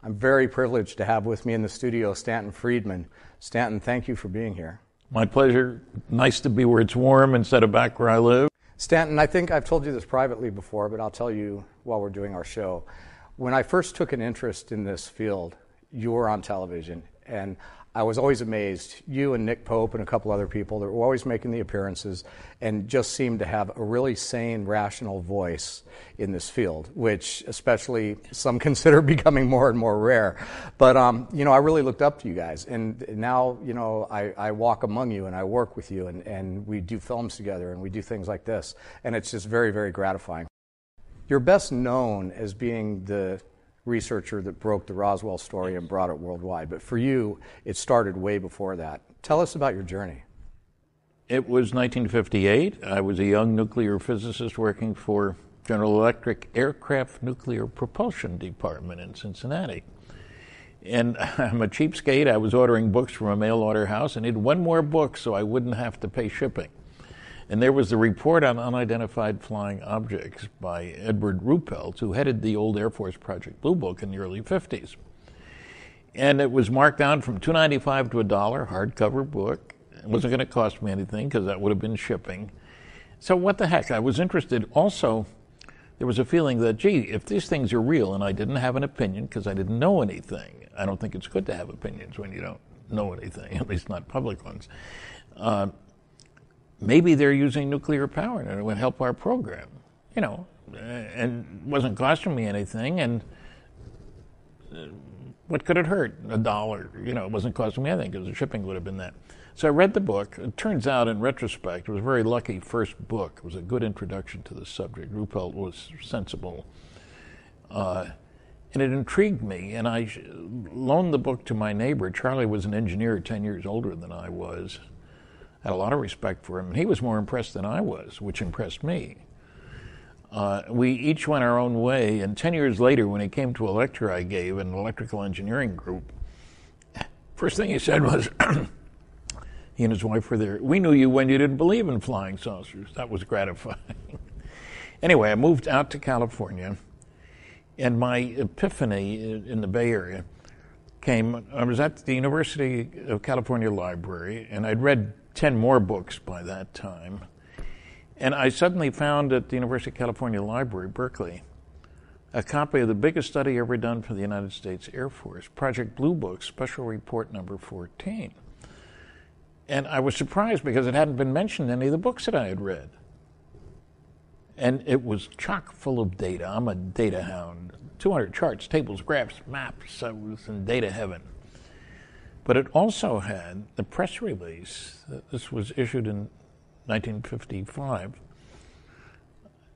I'm very privileged to have with me in the studio Stanton Friedman. Stanton, thank you for being here. My pleasure. Nice to be where it's warm instead of back where I live. Stanton, I think I've told you this privately before, but I'll tell you while we're doing our show. When I first took an interest in this field, you were on television, and I was always amazed. You and Nick Pope and a couple other people that were always making the appearances and just seemed to have a really sane, rational voice in this field, which especially some consider becoming more and more rare. But, I really looked up to you guys. And now, I walk among you and I work with you and we do films together and we do things like this. And it's just very, very gratifying. You're best known as being the researcher that broke the Roswell story and brought it worldwide. But for you, it started way before that. Tell us about your journey. It was 1958. I was a young nuclear physicist working for General Electric Aircraft Nuclear Propulsion Department in Cincinnati. And I'm a cheapskate. I was ordering books from a mail order house. I needed one more book so I wouldn't have to pay shipping. And there was the report on unidentified flying objects by Edward Ruppelt, who headed the old Air Force Project Bluebook in the early 50s. And it was marked down from $2.95 to $1, hardcover book. It wasn't going to cost me anything because that would have been shipping. So what the heck? I was interested. Also, there was a feeling that, gee, if these things are real, and I didn't have an opinion because I didn't know anything. I don't think it's good to have opinions when you don't know anything, at least not public ones. Maybe they're using nuclear power and it would help our program, and it wasn't costing me anything. And what could it hurt? $1, it wasn't costing me anything because the shipping would have been that. So I read the book. It turns out, in retrospect, it was a very lucky first book. It was a good introduction to the subject. Ruppelt was sensible. And it intrigued me, and I loaned the book to my neighbor. Charlie was an engineer 10 years older than I was. Had a lot of respect for him, and he was more impressed than I was, which impressed me. We each went our own way, and 10 years later, when he came to a lecture I gave in an electrical engineering group, first thing he said was, he and his wife were there, "We knew you when you didn't believe in flying saucers." That was gratifying. Anyway, I moved out to California, and my epiphany in the Bay Area came. I was at the University of California Library, and I'd read 10 more books by that time. And I suddenly found at the University of California Library, Berkeley, a copy of the biggest study ever done for the United States Air Force, Project Bluebook, Special Report number 14. And I was surprised because it hadn't been mentioned in any of the books that I had read. And it was chock full of data. I'm a data hound. 200 charts, tables, graphs, maps. I was in data heaven. But it also had the press release. This was issued in 1955.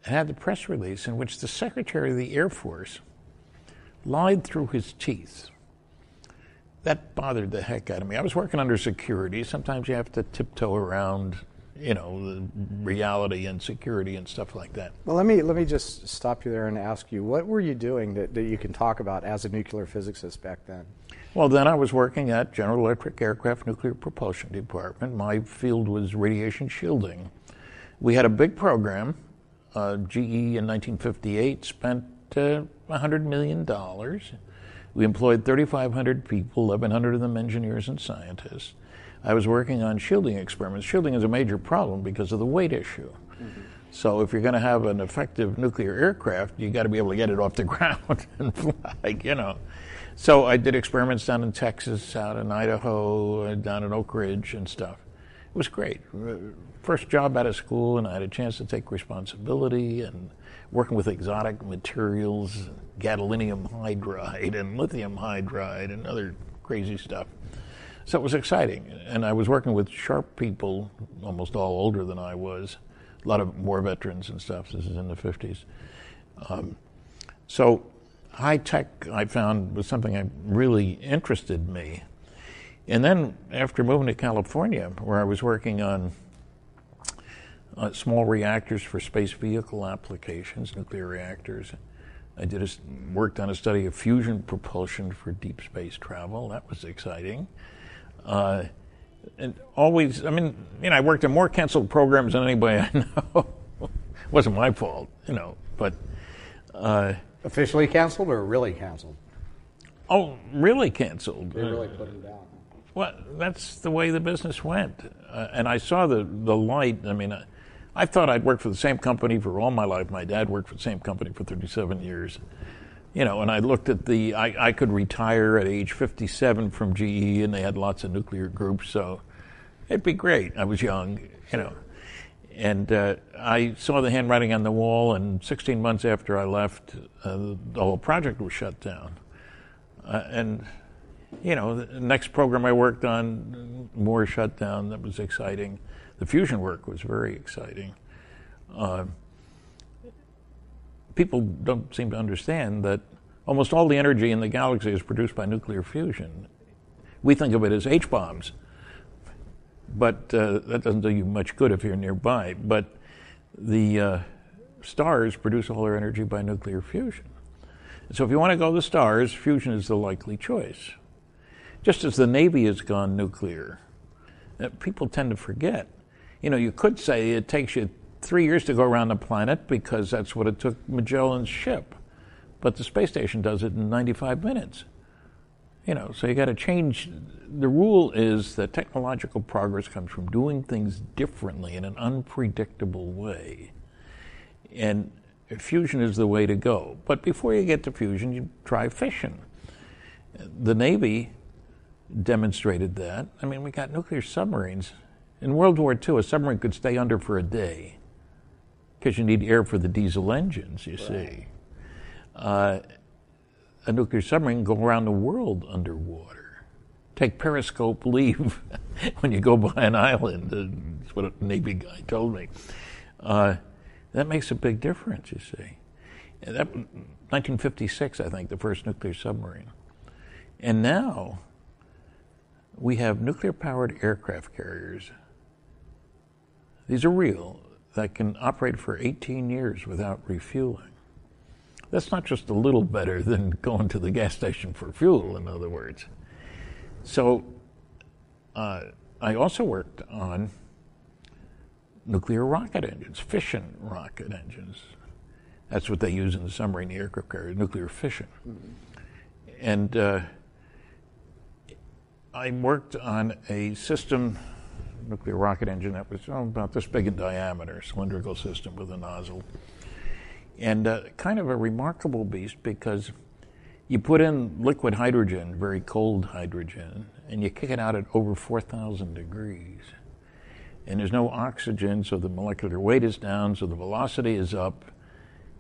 It had the press release in which the Secretary of the Air Force lied through his teeth. That bothered the heck out of me. I was working under security. Sometimes you have to tiptoe around, the reality and security and stuff like that. Well, let me just stop you there and ask you, what were you doing that you can talk about as a nuclear physicist back then? Well, then I was working at General Electric Aircraft Nuclear Propulsion Department. My field was radiation shielding. We had a big program. GE in 1958 spent $100 million. We employed 3,500 people, 1,100 of them engineers and scientists. I was working on shielding experiments. Shielding is a major problem because of the weight issue. Mm-hmm. So if you're going to have an effective nuclear aircraft, you got to be able to get it off the ground and fly, So I did experiments down in Texas, out in Idaho, down in Oak Ridge and stuff. It was great. First job out of school, and I had a chance to take responsibility and working with exotic materials, gadolinium hydride and lithium hydride and other crazy stuff. So it was exciting. And I was working with sharp people, almost all older than I was, a lot of war veterans and stuff. This is in the 50s. So high tech, I found, was something that really interested me. And then after moving to California, where I was working on small reactors for space vehicle applications, nuclear reactors, I worked on a study of fusion propulsion for deep space travel. That was exciting. And always, I worked on more canceled programs than anybody I know. It wasn't my fault, but... Officially canceled or really canceled? Oh, really canceled. They really put them down. Well, that's the way the business went. And I saw the light. I mean, I thought I'd worked for the same company for all my life. My dad worked for the same company for 37 years. You know, and I looked at I could retire at age 57 from GE, and they had lots of nuclear groups, so it'd be great. I was young, you know. And I saw the handwriting on the wall, and 16 months after I left, the whole project was shut down. And, you know, the next program I worked on, more shut down. That was exciting. The fusion work was very exciting. People don't seem to understand that almost all the energy in the galaxy is produced by nuclear fusion. We think of it as H-bombs, but that doesn't do you much good if you're nearby. But the stars produce all their energy by nuclear fusion. So if you want to go to the stars, fusion is the likely choice. Just as the Navy has gone nuclear, people tend to forget. You know, you could say it takes you 3 years to go around the planet because that's what it took Magellan's ship. But the space station does it in 95 minutes. You know, so you got to change. The rule is that technological progress comes from doing things differently in an unpredictable way. And fusion is the way to go. But before you get to fusion, you try fission. The Navy demonstrated that. I mean, we got nuclear submarines. In World War II, a submarine could stay under for a day because you need air for the diesel engines, you see. A nuclear submarine can go around the world underwater. Take periscope leave when you go by an island. That's what a Navy guy told me. That makes a big difference, you see. That 1956, I think, the first nuclear submarine. And now we have nuclear-powered aircraft carriers. These are real, that can operate for 18 years without refueling. That's not just a little better than going to the gas station for fuel, in other words. So I also worked on nuclear rocket engines, fission rocket engines. That's what they use in the submarine aircraft carrier, nuclear fission. Mm-hmm. And I worked on a system, nuclear rocket engine, that was about this big in diameter, cylindrical system with a nozzle. And kind of a remarkable beast because you put in liquid hydrogen, very cold hydrogen, and you kick it out at over 4,000 degrees. And there's no oxygen, so the molecular weight is down, so the velocity is up.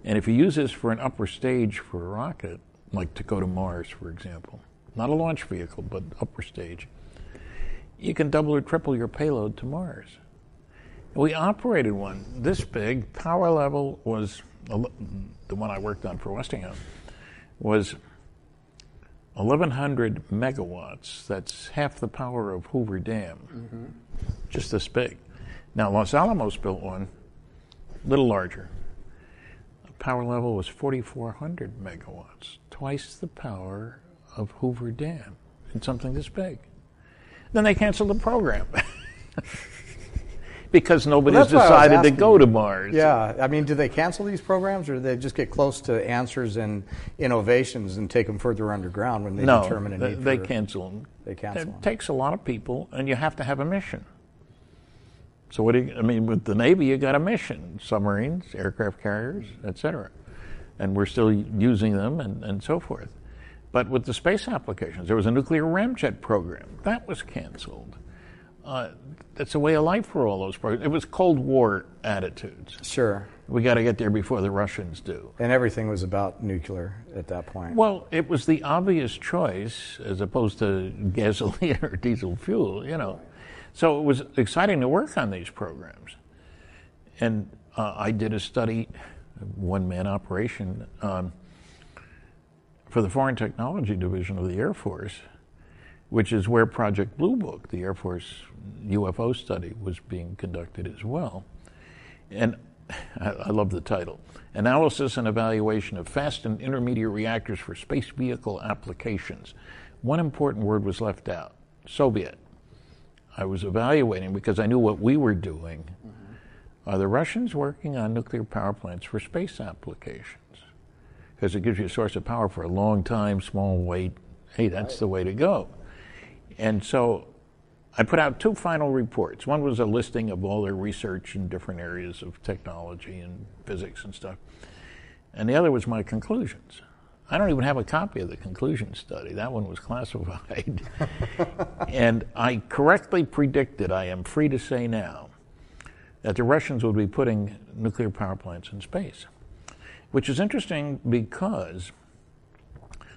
And if you use this for an upper stage for a rocket, like to go to Mars, for example, not a launch vehicle, but upper stage, you can double or triple your payload to Mars. We operated one this big. Power level was, the one I worked on for Westinghouse, was 1,100 megawatts. That's half the power of Hoover Dam. Mm-hmm. Just this big. Now, Los Alamos built one, a little larger. The power level was 4,400 megawatts, twice the power of Hoover Dam, and something this big. Then they canceled the program because nobody's decided to go to Mars. Yeah, I mean, do they cancel these programs, or do they just get close to answers and innovations and take them further underground when they determine a need? They cancel them. They cancel them. It takes a lot of people, and you have to have a mission. So what do you, I mean, with the Navy, you got a mission: submarines, aircraft carriers, etc. And we're still using them, and so forth. But with the space applications, there was a nuclear ramjet program. That was canceled. That's a way of life for all those programs. It was Cold War attitudes. Sure. We got to get there before the Russians do. And everything was about nuclear at that point. Well, it was the obvious choice as opposed to gasoline or diesel fuel, you know. So it was exciting to work on these programs. And I did a study, one-man operation, for the Foreign Technology Division of the Air Force, which is where Project Bluebook, the Air Force UFO study, was being conducted as well. And I love the title: Analysis and Evaluation of Fast and Intermediate Reactors for Space Vehicle Applications. One important word was left out: Soviet. I was evaluating because I knew what we were doing. Mm-hmm. Are the Russians working on nuclear power plants for space applications? Because it gives you a source of power for a long time, small weight, hey, that's the way to go. And so I put out 2 final reports. One was a listing of all their research in different areas of technology and physics and stuff. And the other was my conclusions. I don't even have a copy of the conclusion study. That one was classified. And I correctly predicted, I am free to say now, that the Russians would be putting nuclear power plants in space, which is interesting because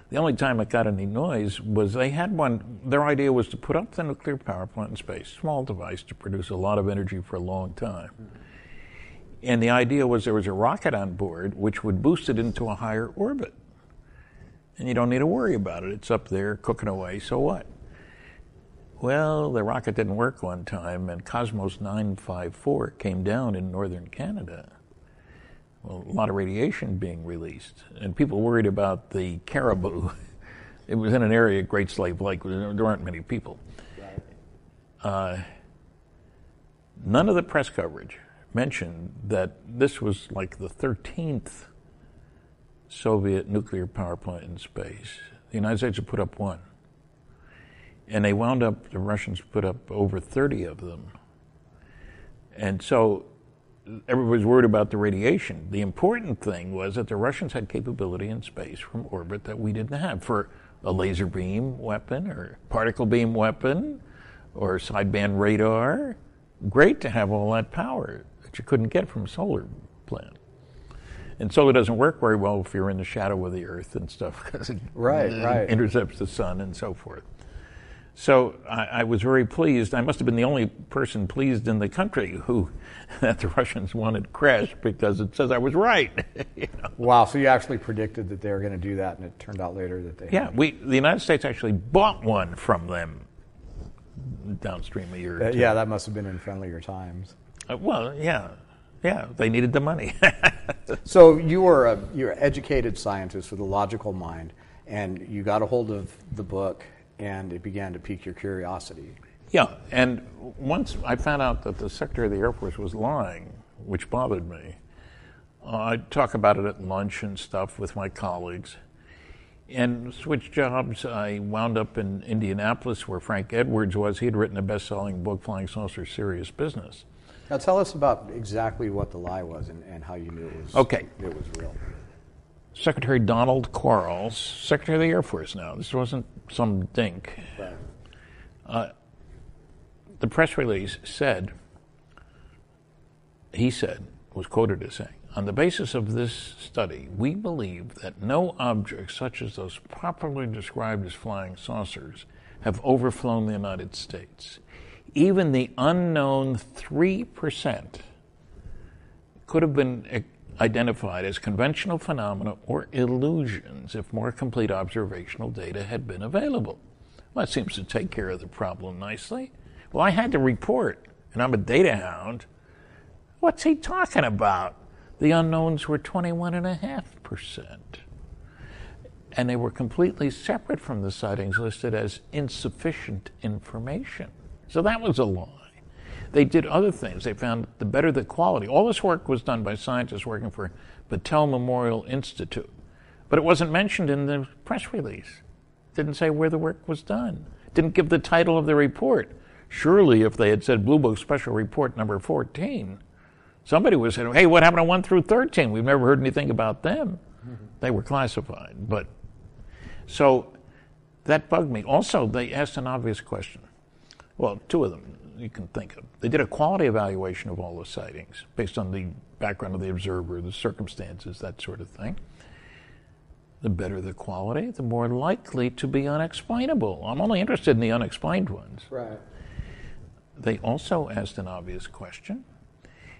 the only time it got any noise was they had one. Their idea was to put up the nuclear power plant in space, small device to produce a lot of energy for a long time. And the idea was there was a rocket on board which would boost it into a higher orbit. And you don't need to worry about it. It's up there cooking away, so what? Well, the rocket didn't work one time, and Cosmos 954 came down in northern Canada. Well, a lot of radiation being released, and people worried about the caribou. It was in an area, Great Slave Lake, where there aren't many people. Right. None of the press coverage mentioned that this was like the 13th Soviet nuclear power plant in space. The United States had put up 1. And they wound up, the Russians put up over 30 of them. And so everybody's worried about the radiation. The important thing was that the Russians had capability in space from orbit that we didn't have for a laser beam weapon or particle beam weapon or sideband radar. Great to have all that power that you couldn't get from a solar plant. And solar doesn't work very well if you're in the shadow of the Earth and stuff because it intercepts the sun and so forth. So I was very pleased. I must have been the only person pleased in the country that the Russians wanted crashed because it says I was right. You know? Wow, so you actually predicted that they were going to do that, and it turned out later that they had. The United States actually bought one from them downstream a year or 2. Yeah, that must have been in friendlier times. Yeah, they needed the money. So you're an educated scientist with a logical mind, and you got a hold of the book, and it began to pique your curiosity. Yeah, and once I found out that the Secretary of the Air Force was lying, which bothered me, I'd talk about it at lunch and stuff with my colleagues, and switched jobs. I wound up in Indianapolis where Frank Edwards was. He had written a best-selling book, Flying Saucer Serious Business. Now tell us about exactly what the lie was and how you knew it was real. Secretary Donald Quarles, Secretary of the Air Force now. This wasn't some dink. Right. The press release was quoted as saying, on the basis of this study, we believe that no objects such as those properly described as flying saucers have overflown the United States. Even the unknown 3% could have been identified as conventional phenomena or illusions if more complete observational data had been available. Well, that seems to take care of the problem nicely. Well, I had to report, and I'm a data hound. What's he talking about? The unknowns were 21.5%. And they were completely separate from the sightings listed as insufficient information. So that was a lie. They did other things. They found the better the quality. All this work was done by scientists working for Battelle Memorial Institute. But it wasn't mentioned in the press release. Didn't say where the work was done. Didn't give the title of the report. Surely if they had said Bluebook Special Report number 14, somebody would have said, hey, what happened to 1 through 13? We've never heard anything about them. Mm-hmm. They were classified. But so that bugged me. Also, they asked an obvious question. Well, 2 of them you can think of. They did a quality evaluation of all the sightings based on the background of the observer, the circumstances, that sort of thing. The better the quality, the more likely to be unexplainable. I'm only interested in the unexplained ones. Right. They also asked an obvious question.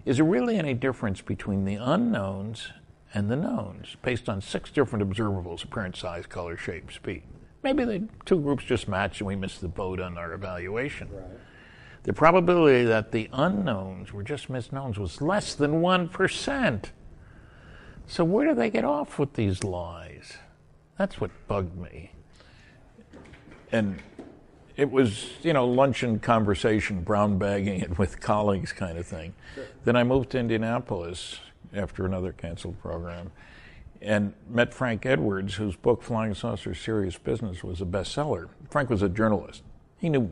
Is there really any difference between the unknowns and the knowns based on 6 different observables, appearance, size, color, shape, speed? Maybe the 2 groups just matched and we missed the boat on our evaluation. Right. The probability that the unknowns were just misknowns was less than 1%. So where do they get off with these lies? That's what bugged me. And it was, luncheon conversation, brown bagging it with colleagues kind of thing. Sure. Then I moved to Indianapolis after another canceled program. and met Frank Edwards, whose book Flying Saucer Serious Business was a bestseller. Frank was a journalist. He knew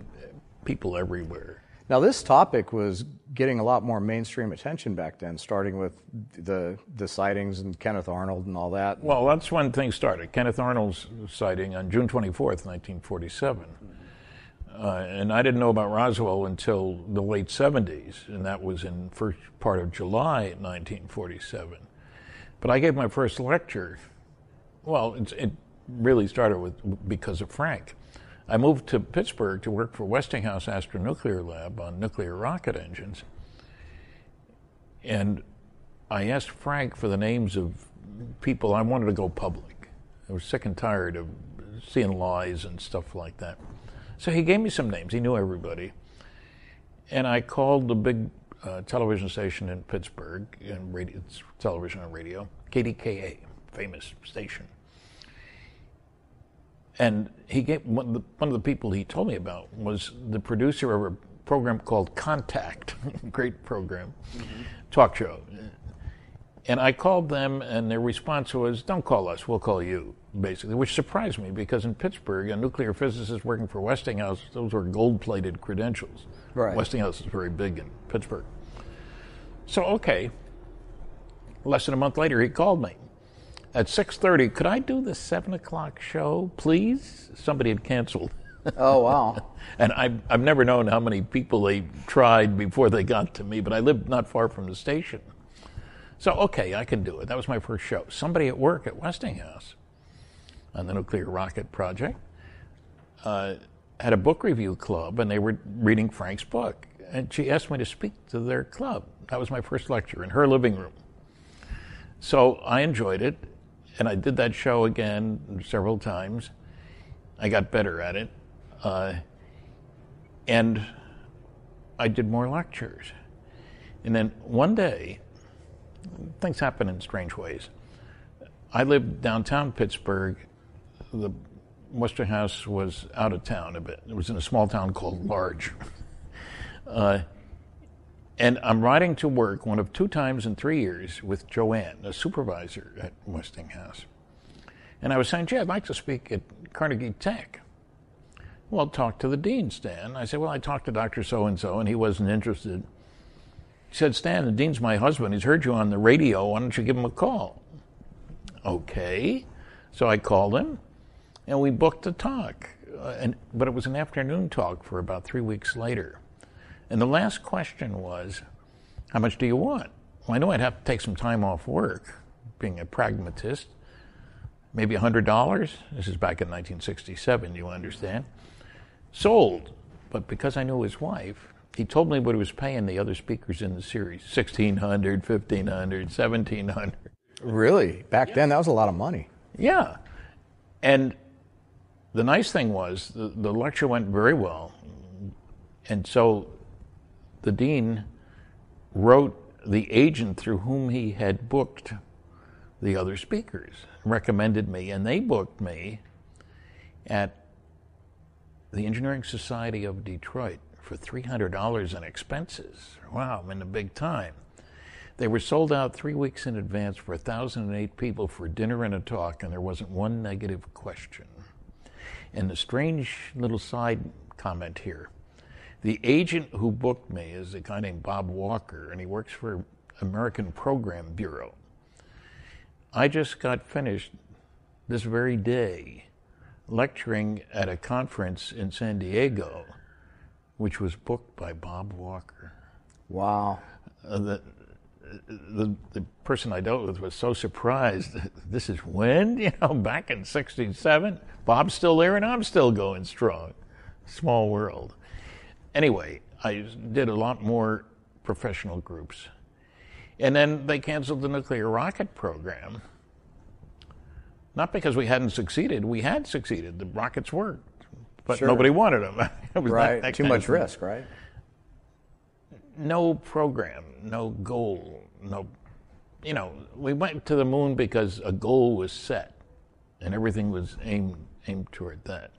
people everywhere. Now, this topic was getting a lot more mainstream attention back then, starting with the sightings and Kenneth Arnold and all that. Well, that's when things started. Kenneth Arnold's sighting on June 24th, 1947. And I didn't know about Roswell until the late 70s, and that was in first part of July 1947. But I gave my first lecture. Well, it really started because of Frank. I moved to Pittsburgh to work for Westinghouse Astronuclear Lab on nuclear rocket engines. And I asked Frank for the names of people I wanted to go public. I was sick and tired of seeing lies and stuff like that. So he gave me some names. He knew everybody. And I called the big television station in Pittsburgh, and radio, it's television and radio, KDKA, famous station. And he gave one of the people he told me about was the producer of a program called Contact, great program, talk show. And I called them, and their response was, "Don't call us, we'll call you," basically, which surprised me because in Pittsburgh, a nuclear physicist working for Westinghouse, those were gold-plated credentials. Right. Westinghouse is very big in Pittsburgh. So, okay. Less than a month later, he called me. At 6:30, could I do the 7 o'clock show, please? Somebody had canceled. Oh, wow. And I've never known how many people they tried before they got to me, but I lived not far from the station. So, okay, I can do it. That was my first show. Somebody at work at Westinghouse on the nuclear rocket project had a book review club, and they were reading Frank's book. And she asked me to speak to their club. That was my first lecture in her living room. So I enjoyed it, and I did that show again several times. I got better at it. And I did more lectures. And then one day, things happen in strange ways. I lived downtown Pittsburgh. The Westinghouse was out of town a bit. It was in a small town called Large. And I'm riding to work one of 2 times in 3 years with Joanne, a supervisor at Westinghouse. And I was saying, gee, I'd like to speak at Carnegie Tech. Well, talk to the dean, Stan. I said, well, I talked to Dr. So-and-so, and he wasn't interested. He said, Stan, the dean's my husband. He's heard you on the radio. Why don't you give him a call? Okay. So I called him, and we booked a talk. But it was an afternoon talk for about 3 weeks later. And the last question was, how much do you want? Well, I knew I'd have to take some time off work, being a pragmatist. Maybe $100. This is back in 1967, you understand. Sold. But because I knew his wife, he told me what he was paying the other speakers in the series, $1,600, $1,500, $1,700. Really? Back then, that was a lot of money. Yeah. And the nice thing was the lecture went very well. And so the dean wrote the agent through whom he had booked the other speakers, recommended me, and they booked me at the Engineering Society of Detroit for $300 in expenses. Wow, I'm in the big time. They were sold out 3 weeks in advance for 1,008 people for dinner and a talk, and there wasn't one negative question. And the strange little side comment here, the agent who booked me is a guy named Bob Walker, and he works for American Program Bureau. I just got finished this very day lecturing at a conference in San Diego, which was booked by Bob Walker. Wow. The person I dealt with was so surprised. This is when? Back in '67? Bob's still there and I'm still going strong. Small world. Anyway, I did a lot more professional groups. And then they canceled the nuclear rocket program. Not because we hadn't succeeded. We had succeeded. The rockets worked. But Sure. Nobody wanted them. It was Right. that Too kind much of thing. risk, right? No program, no goal, we went to the moon because a goal was set and everything was aimed toward that.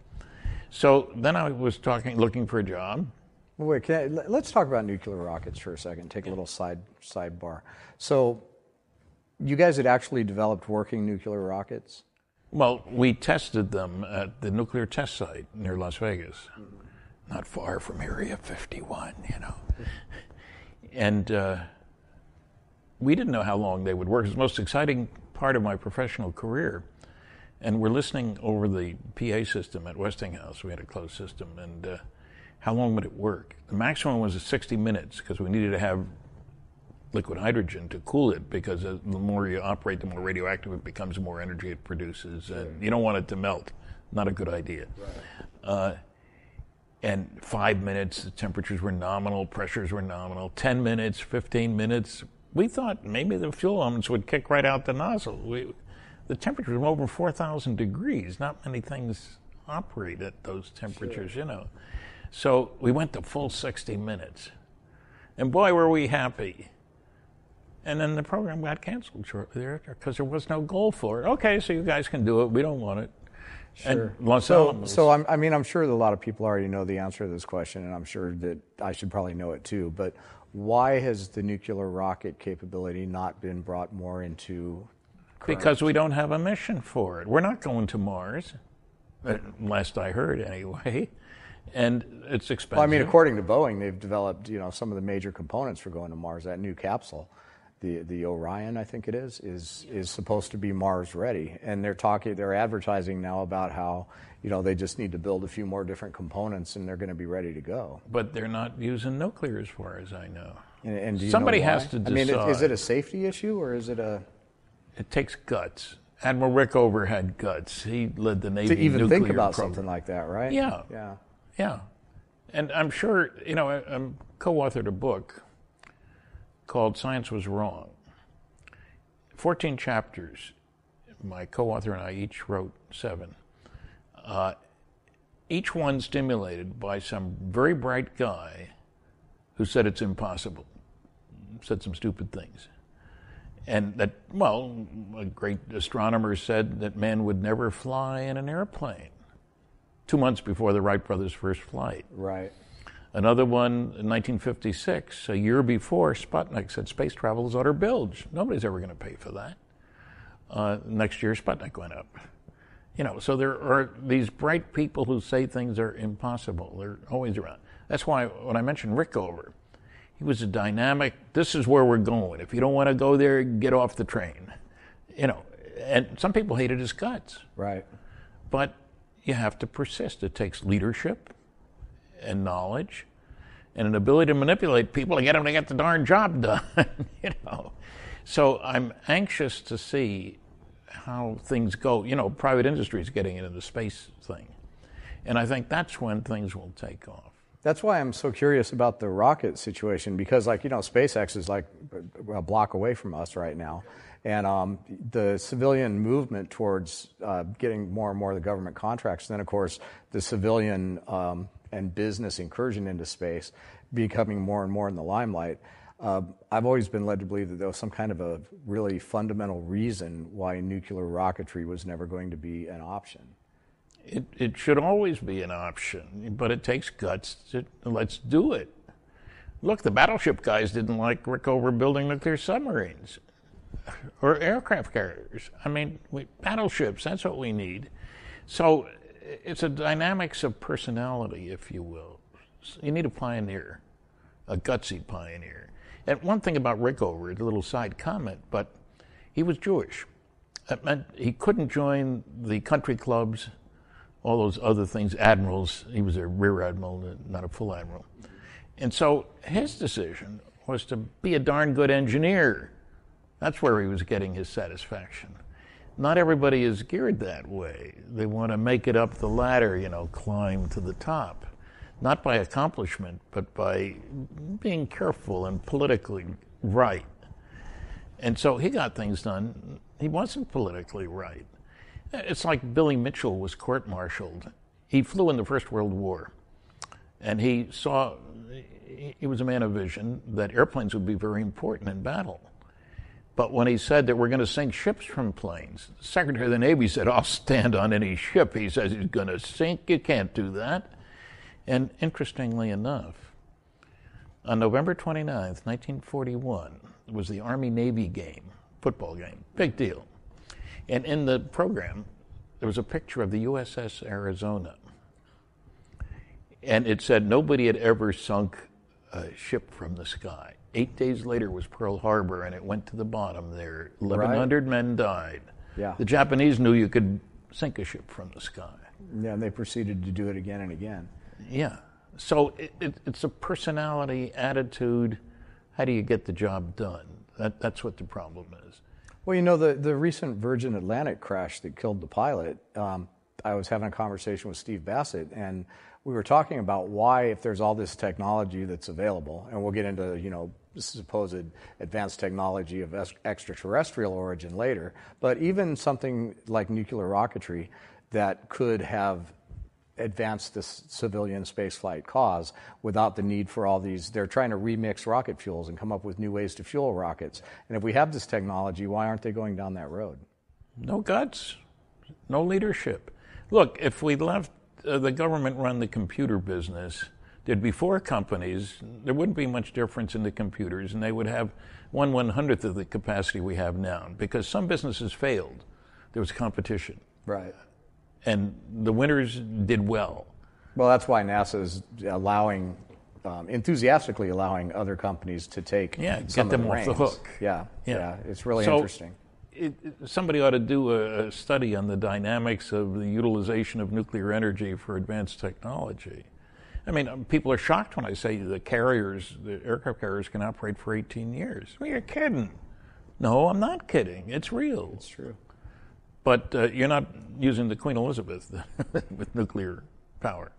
So then I was looking for a job. Well, wait, let's talk about nuclear rockets for a second. Take a little sidebar. So You guys had actually developed working nuclear rockets? Well, we tested them at the nuclear test site near Las Vegas, not far from Area 51, And we didn't know how long they would work. It was the most exciting part of my professional career. And we're listening over the PA system at Westinghouse. We had a closed system. And how long would it work? The maximum was 60 minutes because we needed to have liquid hydrogen to cool it, because the more you operate, the more radioactive it becomes, the more energy it produces. And you don't want it to melt. Not a good idea. Right. And 5 minutes, the temperatures were nominal, pressures were nominal. 10 minutes, 15 minutes. We thought maybe the fuel elements would kick right out the nozzle. The temperature was over 4,000 degrees. Not many things operate at those temperatures, So we went to full 60 minutes. And boy, were we happy. And then the program got canceled shortly thereafter because there was no goal for it. Okay, so you guys can do it. We don't want it. Sure. And Los Alamos. So I'm sure that a lot of people already know the answer to this question, and I'm sure that I should probably know it too. But why has the nuclear rocket capability not been brought more into current? Because we don't have a mission for it. We're not going to Mars, last I heard anyway. And it's expensive. Well, I mean, according to Boeing, they've developed some of the major components for going to Mars. That new capsule, the Orion, I think it is supposed to be Mars ready. And they're advertising now about how they just need to build a few more different components and they're going to be ready to go. But they're not using nuclear, as far as I know. And do you somebody know why? has to decide. I mean, is it a safety issue or is it a? It takes guts. Admiral Rickover had guts. He led the Navy to even nuclear think about program. something like that, right? Yeah. And I'm sure, I co-authored a book called Science Was Wrong. 14 chapters. My co-author and I each wrote 7. Each one stimulated by some very bright guy who said it's impossible, said some stupid things. And that, a great astronomer said that man would never fly in an airplane 2 months before the Wright brothers' first flight. Right. Another one in 1956, a year before, Sputnik said space travel is utter bilge. Nobody's ever going to pay for that. Next year, Sputnik went up. So there are these bright people who say things are impossible. They're always around. That's why when I mentioned Rickover, he was a dynamic, this is where we're going. If you don't want to go there, get off the train. And some people hated his guts. Right. But you have to persist. It takes leadership and knowledge and an ability to manipulate people to get them to get the darn job done. So I'm anxious to see how things go. Private industry is getting into the space thing. And I think that's when things will take off. That's why I'm so curious about the rocket situation, because SpaceX is like a block away from us right now. And the civilian movement towards getting more and more of the government contracts, and then of course the civilian and business incursion into space becoming more and more in the limelight. I've always been led to believe that there was some kind of a really fundamental reason why nuclear rocketry was never going to be an option. It should always be an option, but it takes guts let's do it. Look, the battleship guys didn't like Rickover building nuclear submarines or aircraft carriers. I mean, battleships, that's what we need. So it's a dynamics of personality, if you will. You need a pioneer, a gutsy pioneer. And one thing about Rickover, a little side comment, but he was Jewish. That meant he couldn't join the country clubs, all those other things, admirals. He was a rear admiral, not a full admiral. And so his decision was to be a darn good engineer. That's where he was getting his satisfaction. Not everybody is geared that way. They want to make it up the ladder, climb to the top. Not by accomplishment, but by being careful and politically right. And so he got things done. He wasn't politically right. It's like Billy Mitchell was court-martialed. He flew in the First World War, and he was a man of vision that airplanes would be very important in battle. But when he said that we're going to sink ships from planes, the Secretary of the Navy said, I'll stand on any ship. He says he's going to sink. You can't do that. And interestingly enough, on November 29th, 1941, it was the Army-Navy game. football game. Big deal. And in the program, there was a picture of the USS Arizona. And it said nobody had ever sunk a ship from the sky. 8 days later was Pearl Harbor, and it went to the bottom there. 1,100 men died. Yeah. The Japanese knew you could sink a ship from the sky. Yeah, and they proceeded to do it again and again. Yeah. So it's a personality, attitude. How do you get the job done? That's what the problem is. Well, you know, the recent Virgin Atlantic crash that killed the pilot, I was having a conversation with Steve Bassett, and we were talking about why, if there's all this technology that's available, and we'll get into, you know, supposed advanced technology of extraterrestrial origin later, but even something like nuclear rocketry that could have advanced this civilian spaceflight cause without the need for all these. They're trying to remix rocket fuels and come up with new ways to fuel rockets. And if we have this technology, why aren't they going down that road? No guts, no leadership. Look, if we left the government run the computer business, there'd be 4 companies, there wouldn't be much difference in the computers, and they would have 1/100th of the capacity we have now, because some businesses failed. There was competition. Right. And the winners did well. Well, that's why NASA is allowing, enthusiastically allowing other companies to take some get them of the off reins. the hook. Yeah, it's really interesting. Somebody ought to do a study on the dynamics of the utilization of nuclear energy for advanced technology. I mean, people are shocked when I say the aircraft carriers can operate for 18 years. Well, you're kidding. No, I'm not kidding. It's real. It's true. But you're not using the Queen Elizabeth with nuclear power.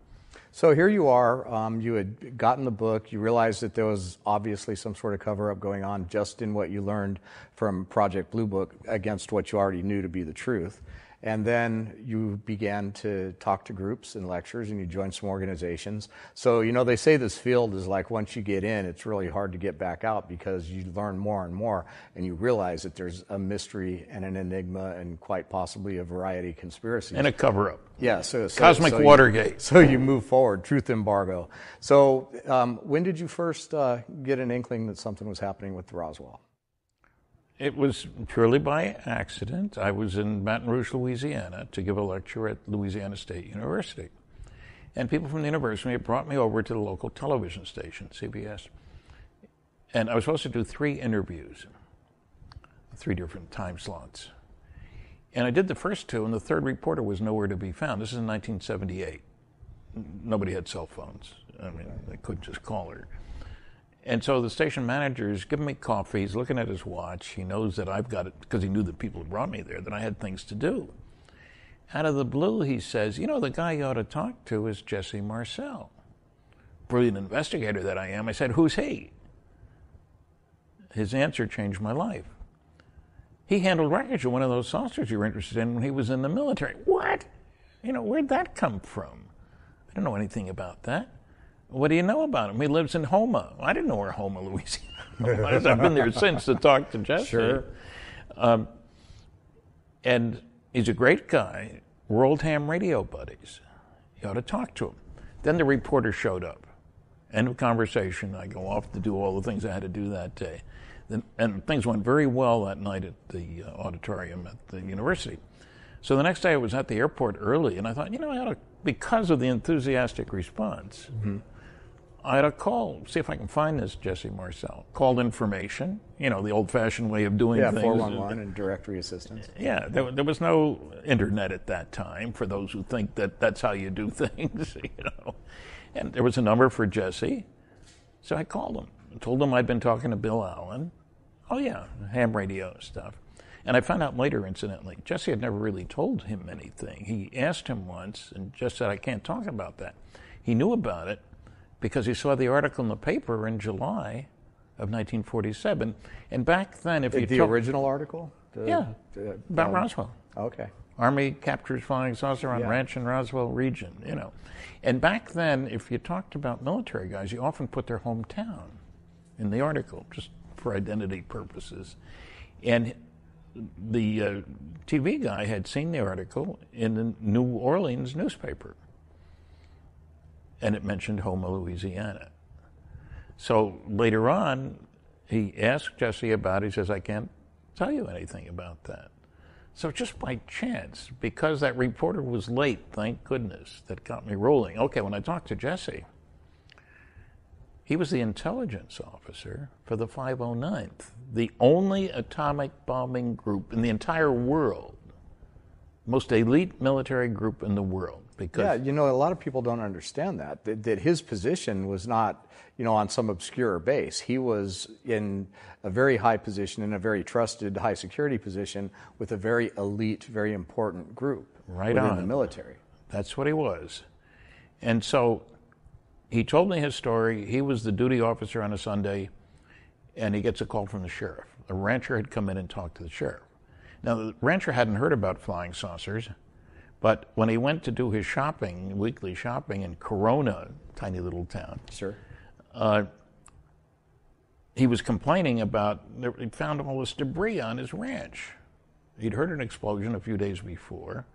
So here you are. You had gotten the book. You realized that there was obviously some sort of cover-up going on just in what you learned from Project Bluebook against what you already knew to be the truth. And then you began to talk to groups and lectures, and you joined some organizations. So, you know, they say this field is like, once you get in, it's really hard to get back out, because you learn more and more, and you realize that there's a mystery and an enigma and quite possibly a variety of conspiracies. And a cover-up. Yeah. Cosmic Watergate. So you move forward, truth embargo. So when did you first get an inkling that something was happening with the Roswell? It was purely by accident. I was in Baton Rouge, Louisiana, to give a lecture at Louisiana State University. And people from the university had brought me over to the local television station, CBS. And I was supposed to do 3 interviews, 3 different time slots. And I did the first 2, and the third reporter was nowhere to be found. This is in 1978. Nobody had cell phones. I mean, they couldn't just call her. And so the station manager's giving me coffee. He's looking at his watch. He knows that I've got it, because he knew that people had brought me there, that I had things to do. Out of the blue, he says, you know, the guy you ought to talk to is Jesse Marcel. Brilliant investigator that I am. I said, who's he? His answer changed my life. He handled wreckage of one of those saucers you were interested in when he was in the military. What? You know, where'd that come from? I don't know anything about that. What do you know about him? He lives in Houma. I didn't know where Houma, Louisiana was. I've been there since to talk to Jesse. Sure. And he's a great guy. We're old ham radio buddies. You ought to talk to him. Then the reporter showed up. End of conversation. I go off to do all the things I had to do that day. And things went very well that night at the auditorium at the university. So the next day I was at the airport early, and I thought, you know, I ought to, because of the enthusiastic response, I ought to call, see if I can find this Jesse Marcel. Called information, you know, the old-fashioned way of doing things. Yeah, 411 and directory assistance. Yeah, there was no internet at that time, for those who think that that's how you do things, you know. And there was a number for Jesse, so I called him. I told him I'd been talking to Bill Allen. Oh, yeah, ham radio stuff. And I found out later, incidentally, Jesse had never really told him anything. He asked him once and just said, I can't talk about that. He knew about it because he saw the article in the paper in July of 1947. And back then, if you the original article? About Roswell. Okay. Army captures flying saucer on ranch in Roswell region, you know. And back then, if you talked about military guys, you often put their hometown in the article, just for identity purposes. And the TV guy had seen the article in the New Orleans newspaper, and it mentioned Houma, Louisiana. So later on, he asked Jesse about it. He says, I can't tell you anything about that. So just by chance, because that reporter was late, thank goodness, that got me rolling. Okay, when I talked to Jesse, he was the intelligence officer for the 509th, the only atomic bombing group in the entire world, most elite military group in the world. Because yeah, you know, a lot of people don't understand that his position was not, you know, on some obscure base. He was in a very high position, in a very trusted, high security position with a very elite, very important group within the military. That's what he was. And so he told me his story. He was the duty officer on a Sunday, and he gets a call from the sheriff. A rancher had come in and talked to the sheriff. Now, the rancher hadn't heard about flying saucers, but when he went to do his shopping, weekly shopping in Corona, tiny little town, sure, he was complaining about, he found all this debris on his ranch. He'd heard an explosion a few days before.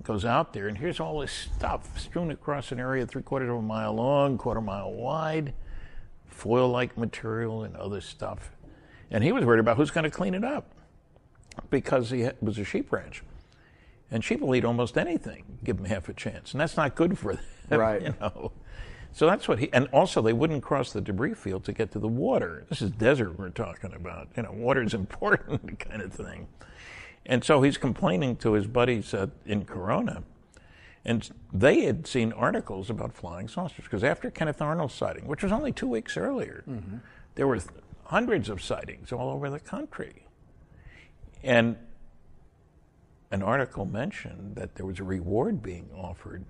Goes out there, and here's all this stuff strewn across an area 3/4 of a mile long, 1/4 mile wide, foil-like material and other stuff. And he was worried about who's going to clean it up, because it was a sheep ranch. And sheep will eat almost anything, give them half a chance. And that's not good for them, right? You know. So that's what and also they wouldn't cross the debris field to get to the water. This is desert we're talking about. You know, water's important kind of thing. And so he's complaining to his buddies in Corona. And they had seen articles about flying saucers, because after Kenneth Arnold's sighting, which was only 2 weeks earlier, there were hundreds of sightings all over the country. And an article mentioned that there was a reward being offered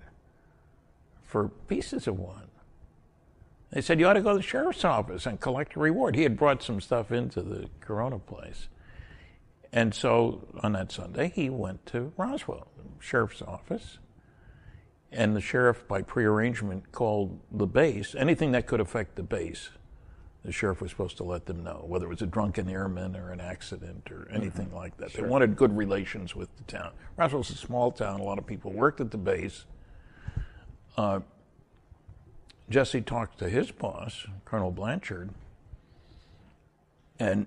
for pieces of one. They said, you ought to go to the sheriff's office and collect a reward. He had brought some stuff into the Corona place. And so on that Sunday, he went to Roswell, the sheriff's office. And the sheriff, by prearrangement, called the base. Anything that could affect the base, the sheriff was supposed to let them know, whether it was a drunken airman or an accident or anything like that. Sure. They wanted good relations with the town. Roswell's a small town. A lot of people worked at the base. Jesse talked to his boss, Colonel Blanchard, and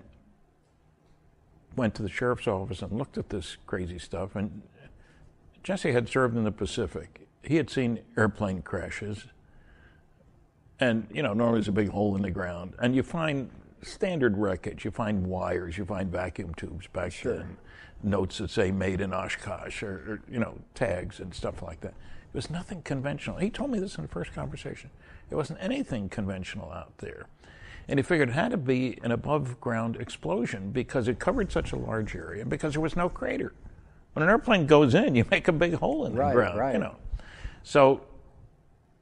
went to the sheriff's office and looked at this crazy stuff. And Jesse had served in the Pacific. He had seen airplane crashes. And, you know, normally there's a big hole in the ground. And you find standard wreckage. You find wires. You find vacuum tubes back then. Notes that say made in Oshkosh or, you know, tags and stuff like that. It was nothing conventional. He told me this in the first conversation. There wasn't anything conventional out there. And he figured it had to be an above-ground explosion because it covered such a large area and because there was no crater. When an airplane goes in, you make a big hole in the ground, you know. So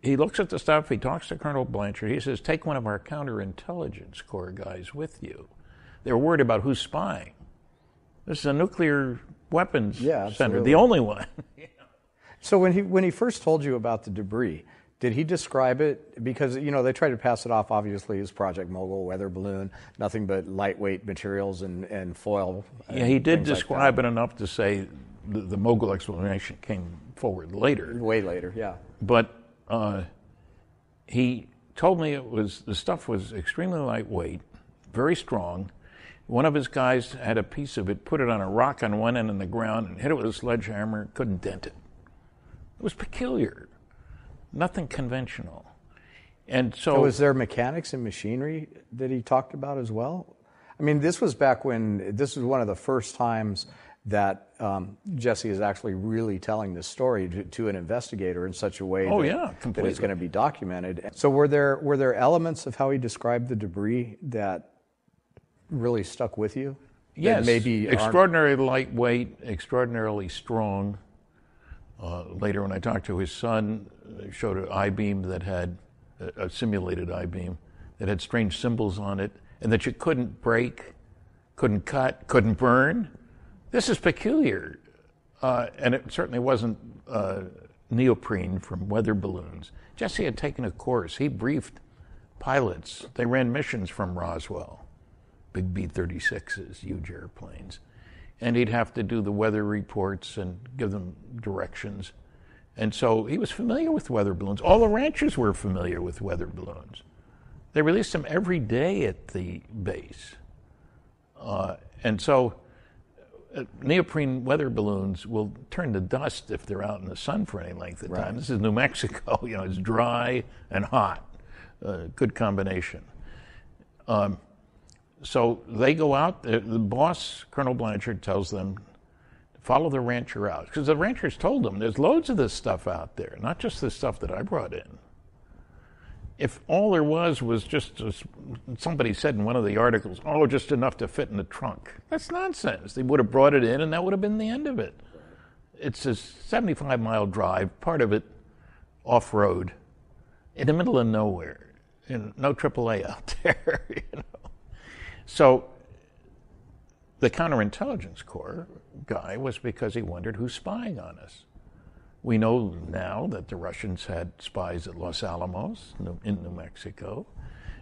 he looks at the stuff. He talks to Colonel Blanchard. He says, take one of our counterintelligence corps guys with you. They were worried about who's spying. This is a nuclear weapons center, the only one. So when he first told you about the debris, did he describe it? Because, you know, they tried to pass it off, obviously, as Project Mogul, weather balloon, nothing but lightweight materials and foil. Yeah, he did describe it enough to say the Mogul explanation came forward later. Way later, yeah. But he told me the stuff was extremely lightweight, very strong. One of his guys had a piece of it, put it on a rock on one end in the ground, and hit it with a sledgehammer, couldn't dent it. It was peculiar, nothing conventional. And so was there mechanics and machinery that he talked about as well? I mean, this was back when, this was one of the first times that Jesse is actually really telling this story to an investigator in such a way that it's going to be documented. So were there elements of how he described the debris that really stuck with you? Yes, maybe extraordinarily lightweight, extraordinarily strong. Later, when I talked to his son, he showed an I-beam that had a simulated I-beam that had strange symbols on it, and that you couldn't break, couldn't cut, couldn't burn. This is peculiar, and it certainly wasn't neoprene from weather balloons. Jesse had taken a course. He briefed pilots. They ran missions from Roswell, big B-36s, huge airplanes. And he'd have to do the weather reports and give them directions. And so he was familiar with weather balloons. All the ranchers were familiar with weather balloons. They released them every day at the base. And so neoprene weather balloons will turn to dust if they're out in the sun for any length of time. Right. This is New Mexico. It's dry and hot. Good combination. So they go out. The boss, Colonel Blanchard, tells them to follow the rancher out. Because the ranchers told them there's loads of this stuff out there, not just the stuff that I brought in. If all there was just, somebody said in one of the articles, just enough to fit in the trunk. That's nonsense. They would have brought it in and that would have been the end of it. It's a 75-mile drive, part of it off-road, in the middle of nowhere. No AAA out there, So the counterintelligence corps guy was because he wondered who's spying on us. We know now that the Russians had spies at Los Alamos in New Mexico,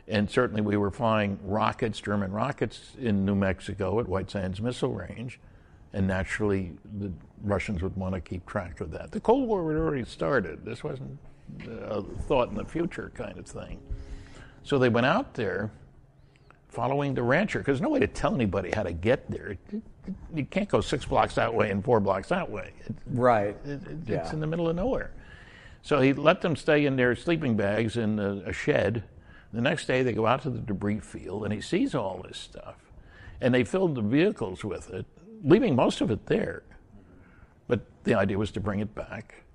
and certainly we were flying rockets, German rockets, in New Mexico at White Sands Missile Range, and naturally the Russians would want to keep track of that. The Cold War had already started. This wasn't a thought in the future kind of thing. So they went out there following the rancher, because no way to tell anybody how to get there. You can't go 6 blocks that way and 4 blocks that way. Right. It's in the middle of nowhere. So he let them stay in their sleeping bags in a shed. The next day they go out to the debris field and he sees all this stuff. And they filled the vehicles with it, leaving most of it there. But the idea was to bring it back.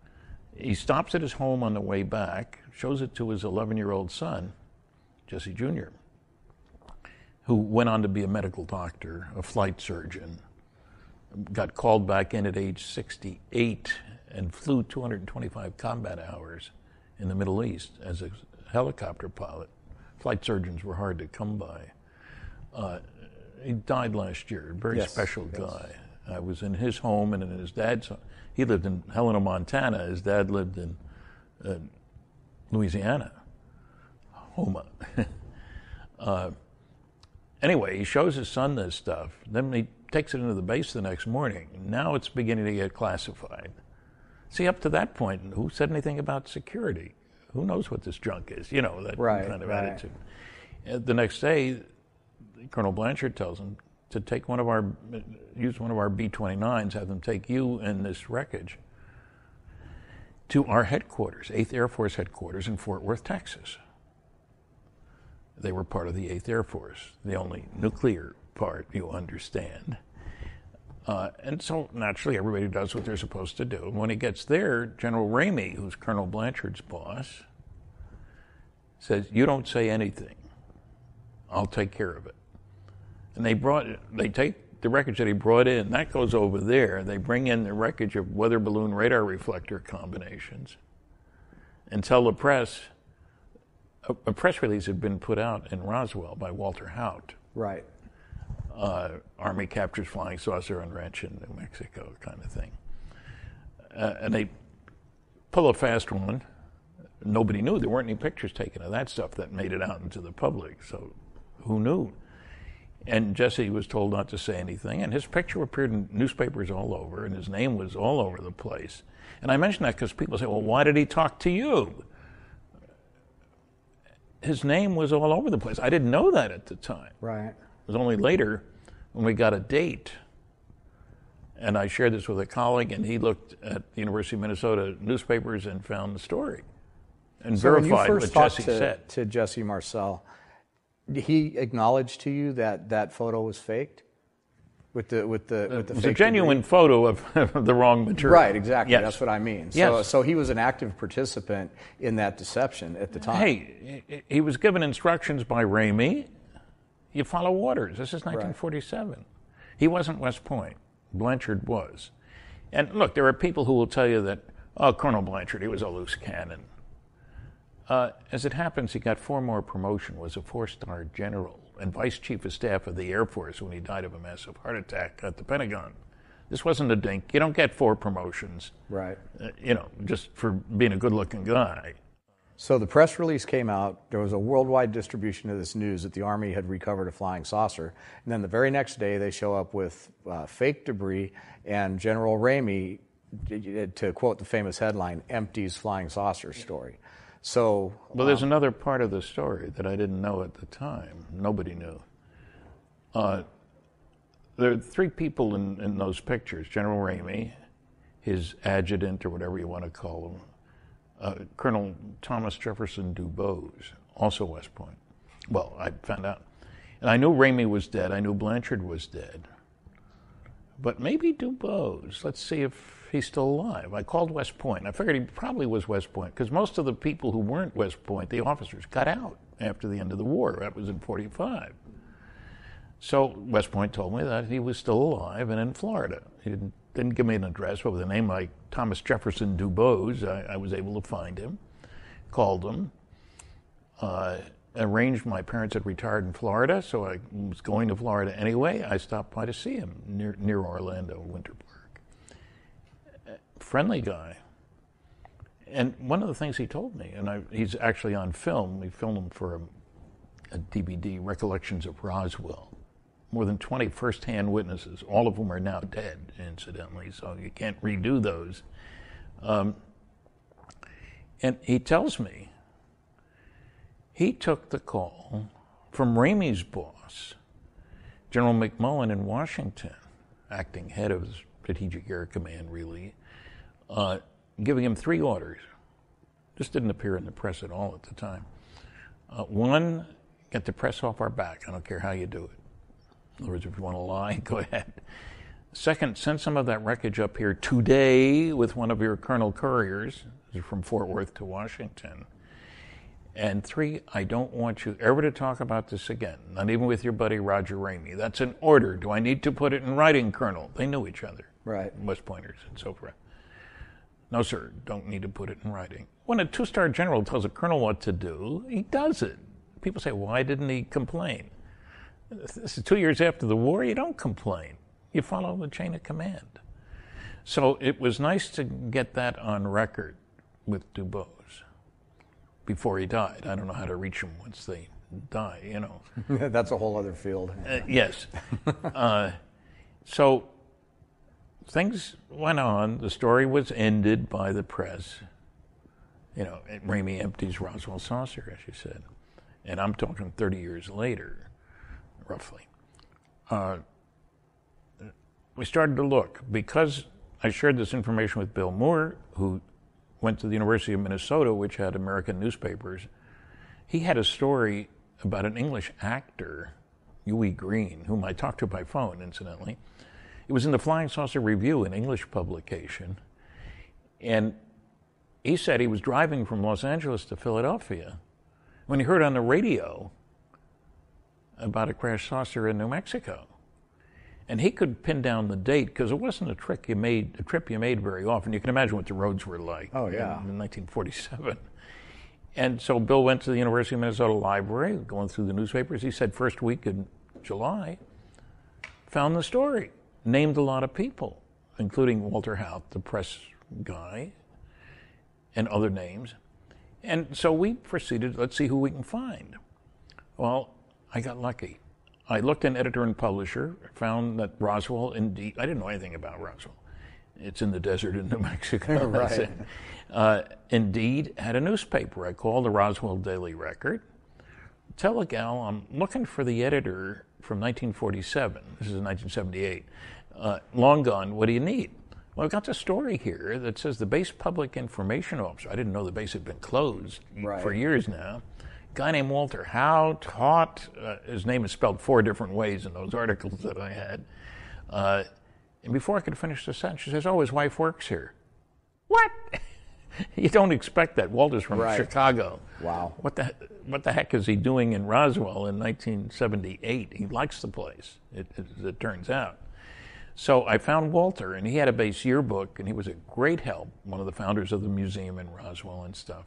He stops at his home on the way back, shows it to his 11-year-old son, Jesse Jr., who went on to be a medical doctor, a flight surgeon, got called back in at age 68 and flew 225 combat hours in the Middle East as a helicopter pilot. Flight surgeons were hard to come by. He died last year, a very special guy. I was in his home and in his dad's home. He lived in Helena, Montana. His dad lived in Louisiana, Homa. Anyway, he shows his son this stuff. Then he takes it into the base the next morning. Now it's beginning to get classified. See, up to that point, who said anything about security? Who knows what this junk is? That kind of attitude. The next day, Colonel Blanchard tells him to use one of our B-29s, have them take you and this wreckage to our headquarters, 8th Air Force headquarters in Fort Worth, Texas. They were part of the 8th Air Force, the only nuclear part, you understand. And so naturally everybody does what they're supposed to do. And when he gets there, General Ramey, who's Colonel Blanchard's boss, says, "You don't say anything. I'll take care of it." And they take the wreckage that he brought in, that goes over there. They bring in the wreckage of weather balloon radar reflector combinations and tell the press. A press release had been put out in Roswell by Walter Haut. Right. Army captures flying saucer on ranch in New Mexico kind of thing. And they pull a fast one. Nobody knew. There weren't any pictures taken of that stuff that made it out into the public. So who knew? And Jesse was told not to say anything. And his picture appeared in newspapers all over, and his name was all over the place. And I mention that because people say, well, why did he talk to you? His name was all over the place. I didn't know that at the time. Right. It was only later when we got a date. And I shared this with a colleague, and he looked at the University of Minnesota newspapers and found the story and verified what Jesse said. To Jesse Marcel, he acknowledged to you that that photo was faked? With the It was fake a genuine debris? photo of the wrong material. Right, exactly. Yes. That's what I mean. Yes. So he was an active participant in that deception at the time. Hey, he was given instructions by Ramey. You follow orders. This is 1947. Right. He wasn't West Point. Blanchard was. And look, there are people who will tell you that, Colonel Blanchard, he was a loose cannon. As it happens, he got 4 more promotion, was a 4-star general and Vice Chief of Staff of the Air Force when he died of a massive heart attack at the Pentagon. This wasn't a dink. You don't get 4 promotions, right? Just for being a good-looking guy. So the press release came out. There was a worldwide distribution of this news that the Army had recovered a flying saucer. And then the very next day, they show up with fake debris, and General Ramey, to quote the famous headline, empties flying saucer story. So, well, there's another part of the story that I didn't know at the time. Nobody knew. there are three people in those pictures: General Ramey, his adjutant, or whatever you want to call him, Colonel Thomas Jefferson Dubose, also West Point. Well, I found out. And I knew Ramey was dead. I knew Blanchard was dead. But maybe Dubose. Let's see if he's still alive. I called West Point. I figured he probably was West Point, because most of the people who weren't West Point, the officers, got out after the end of the war. That was in 45. So West Point told me that he was still alive and in Florida. He didn't give me an address, but with a name like Thomas Jefferson Dubose, I was able to find him, called him, arranged. My parents had retired in Florida, so I was going to Florida anyway. I stopped by to see him near Orlando, Winter Park. Friendly guy. And one of the things he told me, and he's actually on film, we filmed him for a DVD, Recollections of Roswell. More than 20 first-hand witnesses, all of whom are now dead, incidentally, so you can't redo those. And he tells me he took the call from Ramey's boss, General McMullen in Washington, acting head of the Strategic Air Command, really, giving him 3 orders. This didn't appear in the press at all at the time. 1, get the press off our back. I don't care how you do it. In other words, if you want to lie, go ahead. 2nd, send some of that wreckage up here today with one of your Colonel Couriers from Fort Worth to Washington. And 3, I don't want you ever to talk about this again, not even with your buddy Roger Ramey. That's an order. Do I need to put it in writing, Colonel? They knew each other, right? West Pointers and so forth. No, sir, don't need to put it in writing. When a 2-star general tells a colonel what to do, he does it. People say, why didn't he complain? This is 2 years after the war. You don't complain. You follow the chain of command. So it was nice to get that on record with Dubose before he died. I don't know how to reach him once they die, you know. That's a whole other field. Yes. So things went on. The story was ended by the press. You know, Ramey empties Roswell saucer, as you said. And I'm talking 30 years later, roughly. We started to look. Because I shared this information with Bill Moore, who went to the University of Minnesota, which had American newspapers. He had a story about an English actor, Huey Green, whom I talked to by phone, incidentally. It was in the Flying Saucer Review, an English publication. And he said he was driving from Los Angeles to Philadelphia when he heard on the radio about a crashed saucer in New Mexico. And he could pin down the date because it wasn't a trip you made very often. You can imagine what the roads were like in 1947. And so Bill went to the University of Minnesota Library, going through the newspapers. He said first week in July, found the story, named a lot of people, including Walter Houth, the press guy, and other names. And so we proceeded, let's see who we can find. Well, I got lucky. I looked in Editor and Publisher, found that Roswell, indeed, I didn't know anything about Roswell. It's in the desert in New Mexico. Right. Indeed had a newspaper. I called the Roswell Daily Record. Tell the gal I'm looking for the editor from 1947. This is 1978. Long gone, what do you need? Well, I've got the story here that says the base public information officer. I didn't know the base had been closed for years now. Guy named Walter Howe taught, his name is spelled 4 different ways in those articles that I had. And before I could finish the sentence, she says, oh, his wife works here. What? You don't expect that. Walter's from Chicago. Wow. What the heck is he doing in Roswell in 1978? He likes the place, it turns out. So I found Walter, and he had a base yearbook, and he was a great help, one of the founders of the museum in Roswell and stuff.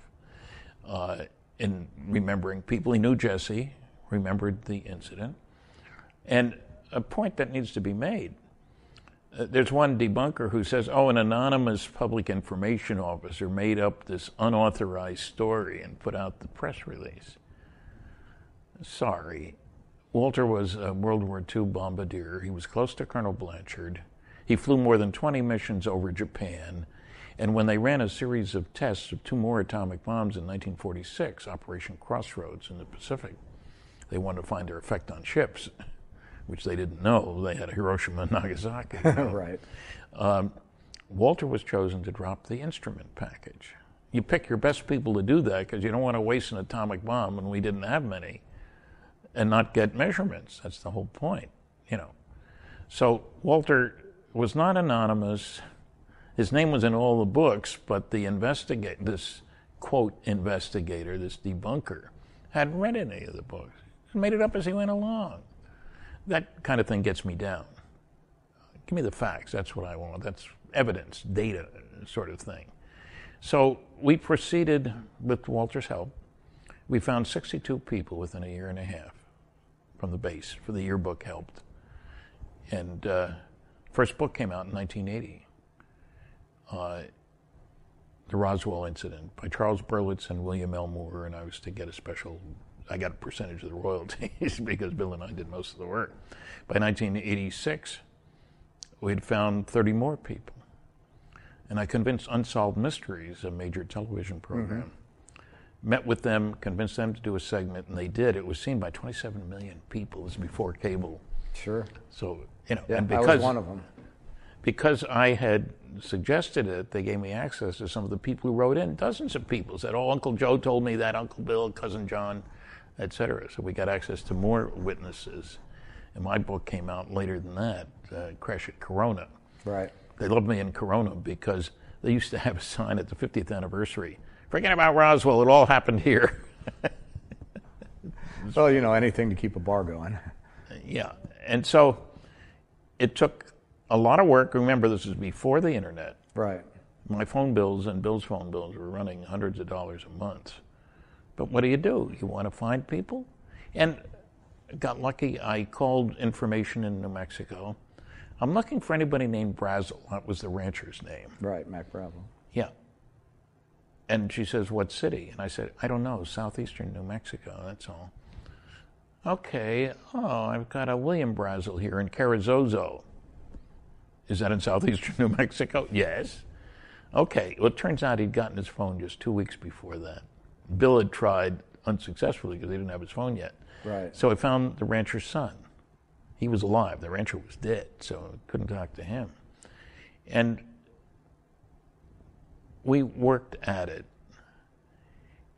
In remembering people. He knew Jesse, remembered the incident. And a point that needs to be made. There's one debunker who says, oh, an anonymous public information officer made up this unauthorized story and put out the press release. Sorry. Walter was a World War II bombardier. He was close to Colonel Blanchard. He flew more than 20 missions over Japan. And when they ran a series of tests of 2 more atomic bombs in 1946, Operation Crossroads in the Pacific, they wanted to find their effect on ships. which they didn't know. They had Hiroshima and Nagasaki. Right. Walter was chosen to drop the instrument package. You pick your best people to do that because you don't want to waste an atomic bomb, and we didn't have many, and not get measurements. That's the whole point, you know. So Walter was not anonymous. His name was in all the books, but the this quote investigator, this debunker, hadn't read any of the books. He made it up as he went along. That kind of thing gets me down. Give me the facts. That's what I want. That's evidence, data sort of thing. So we proceeded with Walter's help. We found 62 people within a year and a half from the base, for the yearbook helped. And first book came out in 1980. The Roswell Incident by Charles Berlitz and William L. Moore, and I was to get I got a percentage of the royalties because Bill and I did most of the work. By 1986, we had found 30 more people. And I convinced Unsolved Mysteries, a major television program, met with them, convinced them to do a segment, and they did. It was seen by 27 million people. This is before cable. Sure. So, you know, yeah, and because I was one of them. Because I had suggested it, they gave me access to some of the people who wrote in. Dozens of people said, "Oh, Uncle Joe told me that, Uncle Bill, Cousin John," etc. So we got access to more witnesses. And my book came out later than that, Crash at Corona. Right. They loved me in Corona because they used to have a sign at the 50th anniversary, "Forget about Roswell, it all happened here." Well, you know, anything to keep a bar going. Yeah, and so it took a lot of work. Remember, this was before the internet. Right. My phone bills and Bill's phone bills were running hundreds of dollars a month. But what do? You want to find people? And got lucky. I called information in New Mexico. I'm looking for anybody named Brazel. That was the rancher's name. Right, Mac Brazel. Yeah. And she says, "What city?" And I said, "I don't know, southeastern New Mexico, that's all." "Okay, I've got a William Brazel here in Carrizozo." "Is that in southeastern New Mexico?" "Yes." "Okay." Well, it turns out he'd gotten his phone just 2 weeks before that. Bill had tried unsuccessfully because he didn't have his phone yet. Right. So I found the rancher's son. He was alive. The rancher was dead, so I couldn't talk to him. And we worked at it.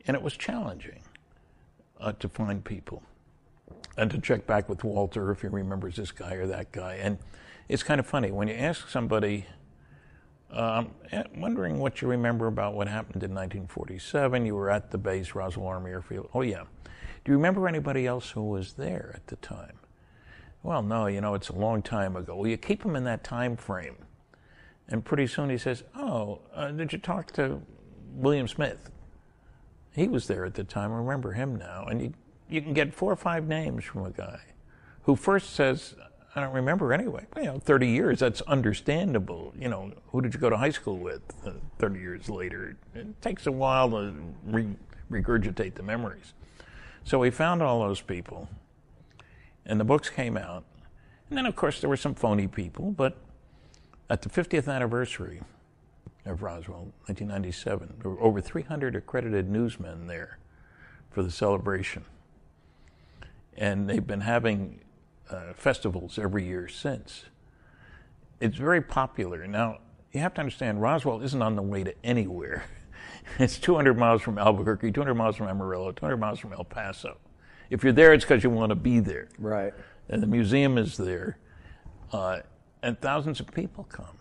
And it was challenging to find people and to check back with Walter if he remembers this guy or that guy. And it's kind of funny. When you ask somebody, wondering what you remember about what happened in 1947, you were at the base, Roswell Army Airfield. "Oh, yeah." "Do you remember anybody else who was there at the time?" "Well, no, you know, it's a long time ago." Well, you keep him in that time frame. And pretty soon he says, "Oh, did you talk to William Smith? He was there at the time. I remember him now." And you can get 4 or 5 names from a guy who first says, "I don't remember anyway." You know, 30 years, that's understandable. You know, who did you go to high school with 30 years later? It takes a while to regurgitate the memories. So we found all those people, and the books came out. And then, of course, there were some phony people, but at the 50th anniversary of Roswell, 1997, there were over 300 accredited newsmen there for the celebration. And they've been having festivals every year since. It's very popular. Now, you have to understand, Roswell isn't on the way to anywhere. It's 200 miles from Albuquerque, 200 miles from Amarillo, 200 miles from El Paso. If you're there, it's because you want to be there. Right. And the museum is there. And thousands of people come.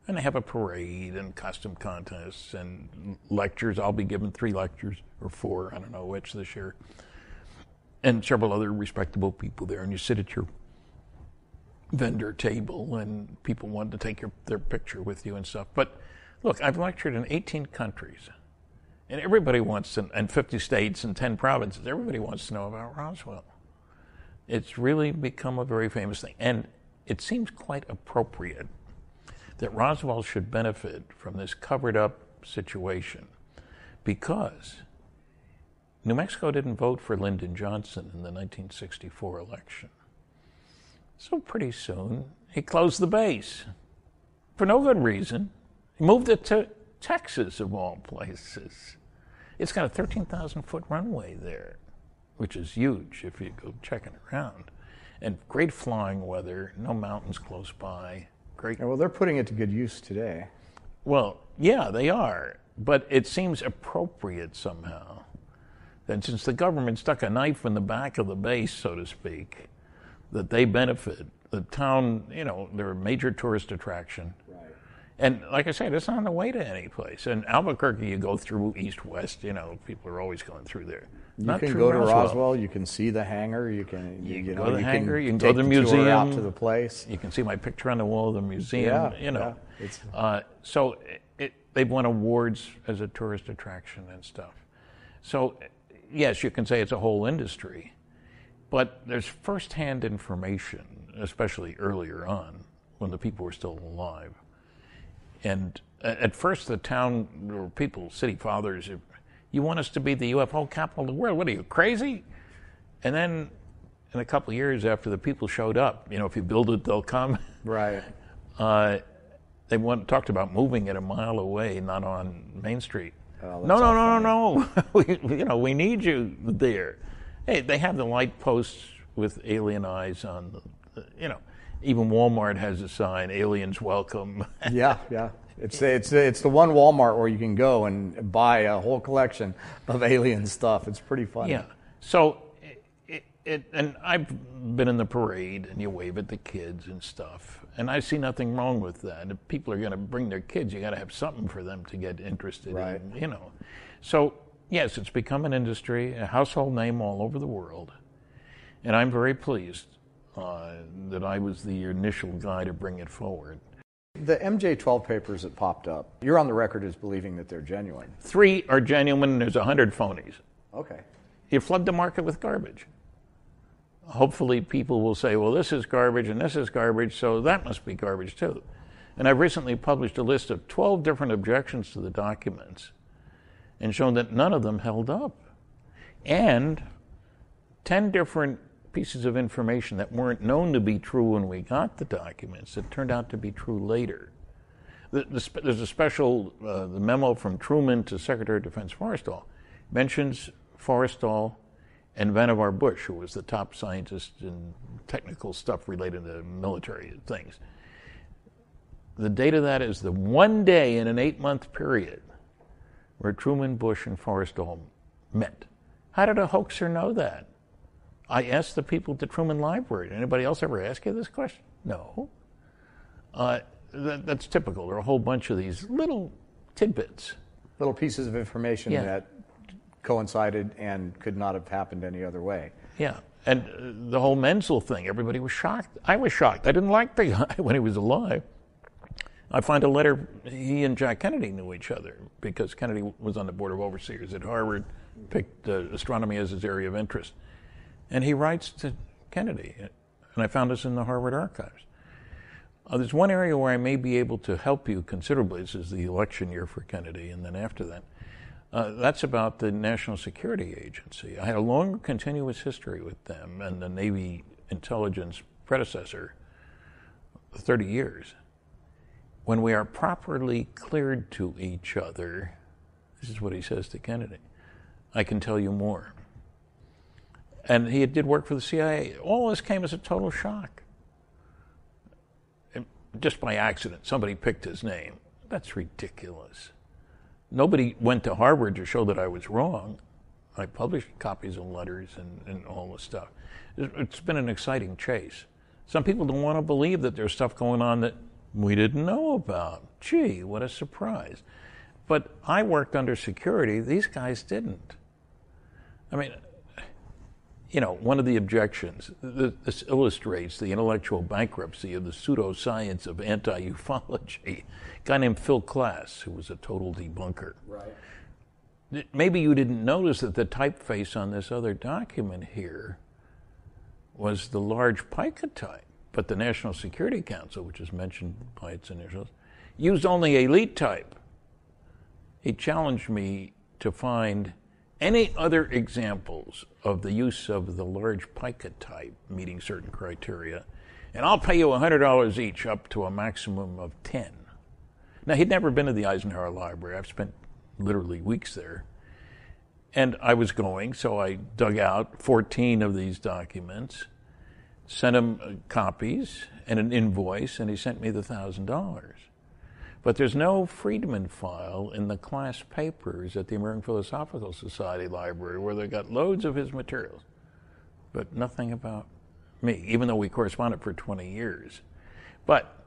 And they have a parade and costume contests and lectures. I'll be giving 3 lectures, or 4, I don't know which this year. And several other respectable people there. And you sit at your vendor table, and people want to take their picture with you and stuff. But look, I've lectured in 18 countries. And everybody wants to, and 50 states and 10 provinces, everybody wants to know about Roswell. It's really become a very famous thing. And it seems quite appropriate that Roswell should benefit from this covered-up situation because New Mexico didn't vote for Lyndon Johnson in the 1964 election. So pretty soon, he closed the base for no good reason. He moved it to Texas, of all places. It's got a 13,000-foot runway there, which is huge if you go checking around. and great flying weather, no mountains close by. Great. Yeah, well, they're putting it to good use today. Well, yeah, they are, but it seems appropriate somehow that since the government stuck a knife in the back of the base, so to speak, that they benefit. The town, they're a major tourist attraction. Right. And like I said, it's on the way to any place. In Albuquerque, you go through east-west, people are always going through there. You can go to Roswell, you can see the hangar, you can go to the hangar, you can take go to the tour museum, out to the place. You can see my picture on the wall of the museum, Yeah. So they've won awards as a tourist attraction and stuff. So, yes, you can say it's a whole industry, but there's firsthand information, especially earlier on when the people were still alive. And at first the town, or people, city fathers, you want us to be the UFO capital of the world? What are you, crazy? And then in a couple of years after the people showed up, if you build it, they'll come. Right. They talked about moving it a mile away, not on Main Street. Oh, No. We need you there. Hey, they have the light posts with alien eyes on the, even Walmart has a sign, aliens welcome. Yeah. It's the one Walmart where you can go and buy a whole collection of alien stuff. It's pretty funny. Yeah. So, and I've been in the parade, and you wave at the kids and stuff, and I see nothing wrong with that. If people are going to bring their kids, you got to have something for them to get interested in. So, yes, it's become an industry, a household name all over the world, and I'm very pleased that I was the initial guy to bring it forward. The MJ-12 papers that popped up, you're on the record as believing that they're genuine. 3 are genuine, and there's 100 phonies. Okay. You flood the market with garbage. Hopefully people will say, well, this is garbage and this is garbage, so that must be garbage too. And I've recently published a list of 12 different objections to the documents and shown that none of them held up. And 10 different pieces of information that weren't known to be true when we got the documents that turned out to be true later. There's a special the memo from Truman to Secretary of Defense Forrestal mentions Forrestal and Vannevar Bush, who was the top scientist in technical stuff related to military things. The date of that is the one day in an 8-month period where Truman, Bush, and Forrestal met. How did a hoaxer know that? I asked the people at the Truman Library. Did anybody else ever ask you this question? No. That's typical. There are a whole bunch of these little tidbits. Little pieces of information that coincided and could not have happened any other way. Yeah. And the whole Menzel thing, everybody was shocked. I was shocked. I didn't like the guy when he was alive. I find a letter, he and Jack Kennedy knew each other because Kennedy was on the Board of Overseers at Harvard, picked astronomy as his area of interest. And he writes to Kennedy, and I found this in the Harvard archives. There's one area where I may be able to help you considerably. This is the election year for Kennedy, and then after that. That's about the National Security Agency. I had a long, continuous history with them and the Navy intelligence predecessor, 30 years. When we are properly cleared to each other, this is what he says to Kennedy, I can tell you more. And he did work for the CIA. All this came as a total shock. And just by accident, somebody picked his name. That's ridiculous. Nobody went to Harvard to show that I was wrong. I published copies of letters and all this stuff. It's been an exciting chase. Some people don't want to believe that there's stuff going on that we didn't know about. Gee, what a surprise. But I worked under security. These guys didn't. I mean, one of the objections, this illustrates the intellectual bankruptcy of the pseudoscience of anti-ufology. A guy named Phil Klass, who was a total debunker. Right. Maybe you didn't notice that the typeface on this other document here was the large pica type, but the National Security Council, which is mentioned by its initials, used only elite type. He challenged me to find any other examples of the use of the large pica type meeting certain criteria, and I'll pay you $100 each up to a maximum of 10. Now, he'd never been to the Eisenhower Library. I've spent literally weeks there. And I was going, so I dug out 14 of these documents, sent him copies and an invoice, and he sent me the $1,000. But there's no Friedman file in the class papers at the American Philosophical Society Library where they got loads of his materials, but nothing about me, even though we corresponded for 20 years. But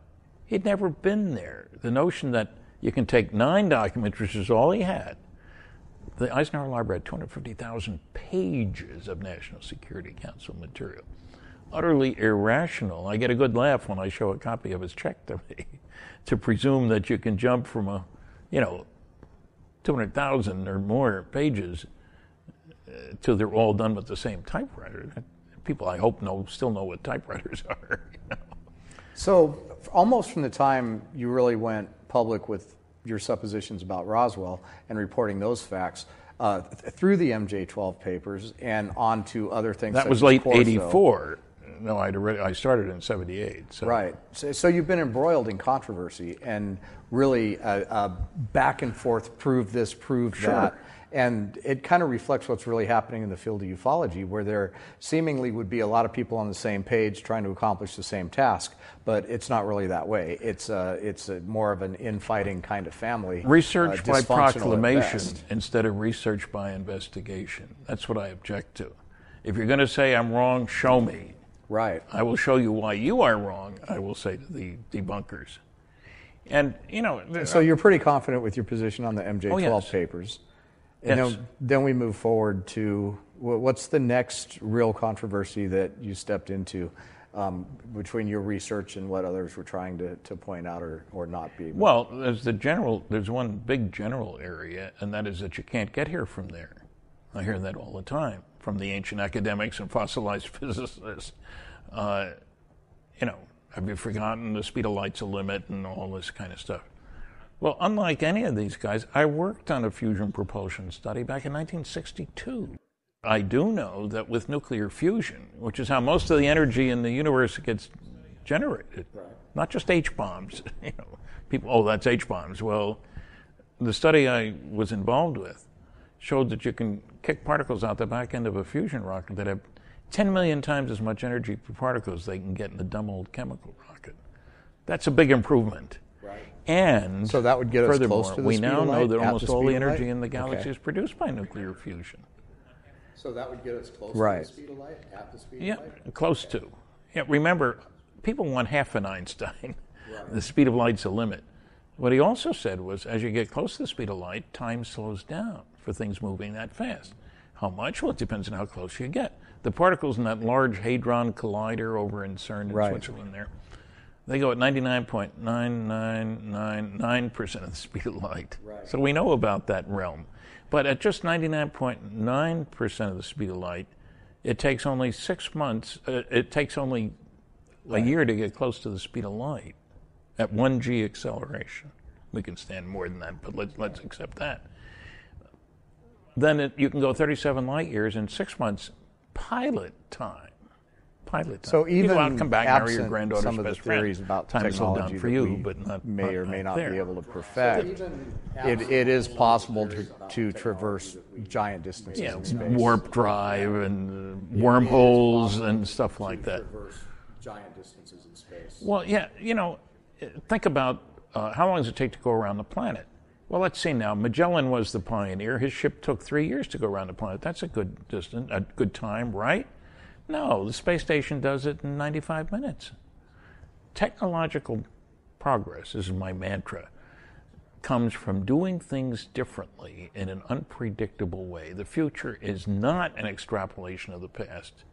he'd never been there. The notion that you can take 9 documents, which is all he had. The Eisenhower Library had 250,000 pages of National Security Council material. Utterly irrational. I get a good laugh when I show a copy of his check to me, to presume that you can jump from 200,000 or more pages till they're all done with the same typewriter. People, I hope, still know what typewriters are. So almost from the time you really went public with your suppositions about Roswell and reporting those facts, through the MJ-12 papers and on to other things. That was late '84. No, I started in '78. So. Right. So you've been embroiled in controversy and really back and forth, prove this, prove that. And it kind of reflects what's really happening in the field of ufology, where there seemingly would be a lot of people on the same page trying to accomplish the same task, but it's not really that way. It's more of an infighting kind of family. Research by proclamation instead of research by investigation. That's what I object to. If you're going to say I'm wrong, show me. Right. I will show you why you are wrong, I will say to the debunkers. And, so you're pretty confident with your position on the MJ-12 papers. And yes. then we move forward to what's the next real controversy that you stepped into between your research and what others were trying to point out or not be? Well, there's one big general area, and that is that you can't get here from there. I hear that all the time from the ancient academics and fossilized physicists. Have you forgotten the speed of light's a limit and all this kind of stuff? Well, unlike any of these guys, I worked on a fusion propulsion study back in 1962. I do know that with nuclear fusion, which is how most of the energy in the universe gets generated, not just H-bombs. People, that's H-bombs. Well, the study I was involved with showed that you can kick particles out the back end of a fusion rocket that have 10 million times as much energy per particle as they can get in a dumb old chemical rocket. That's a big improvement. And so that would get us close to the we speed now of light, know that almost all the of energy light? in the galaxy is produced by nuclear fusion. So that would get us close to the speed of light, at the speed of light? Yeah, close to. Yeah, remember, people want half an Einstein. The speed of light's a limit. What he also said was, as you get close to the speed of light, time slows down for things moving that fast. How much? Well, it depends on how close you get. The particles in that large Hadron Collider over in CERN in Switzerland there, they go at 99.9999% of the speed of light. So we know about that realm. But at just 99.9% of the speed of light, it takes only 6 months, it takes only a year to get close to the speed of light at 1g acceleration. We can stand more than that, but let's accept that. Then you can go 37 light years in 6 months, pilot time. So even you go out and come back, marry your granddaughter's some of the best theories friend. about Time slowed down technology for that you, we but not may or may not there. be able to perfect, it is possible to traverse giant distances in space. Warp drive and wormholes and stuff like that. Giant distances in space. Well, yeah, think about how long does it take to go around the planet? Well, let's see now. Magellan was the pioneer. His ship took 3 years to go around the planet. That's a good distance, a good time, right? No, the space station does it in 95 minutes. Technological progress, this is my mantra, comes from doing things differently in an unpredictable way. The future is not an extrapolation of the past.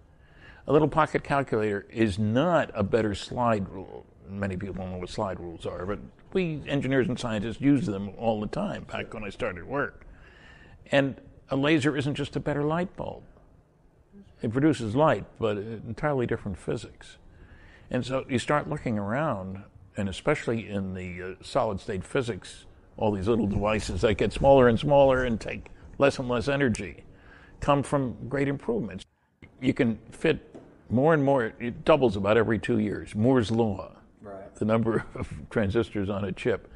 A little pocket calculator is not a better slide rule. Many people don't know what slide rules are, but we engineers and scientists use them all the time back when I started work. And a laser isn't just a better light bulb. It produces light, but entirely different physics. And so you start looking around, and especially in the solid-state physics, all these little devices that get smaller and smaller and take less and less energy come from great improvements. You can fit more and more, it doubles about every 2 years. Moore's Law, the number of transistors on a chip.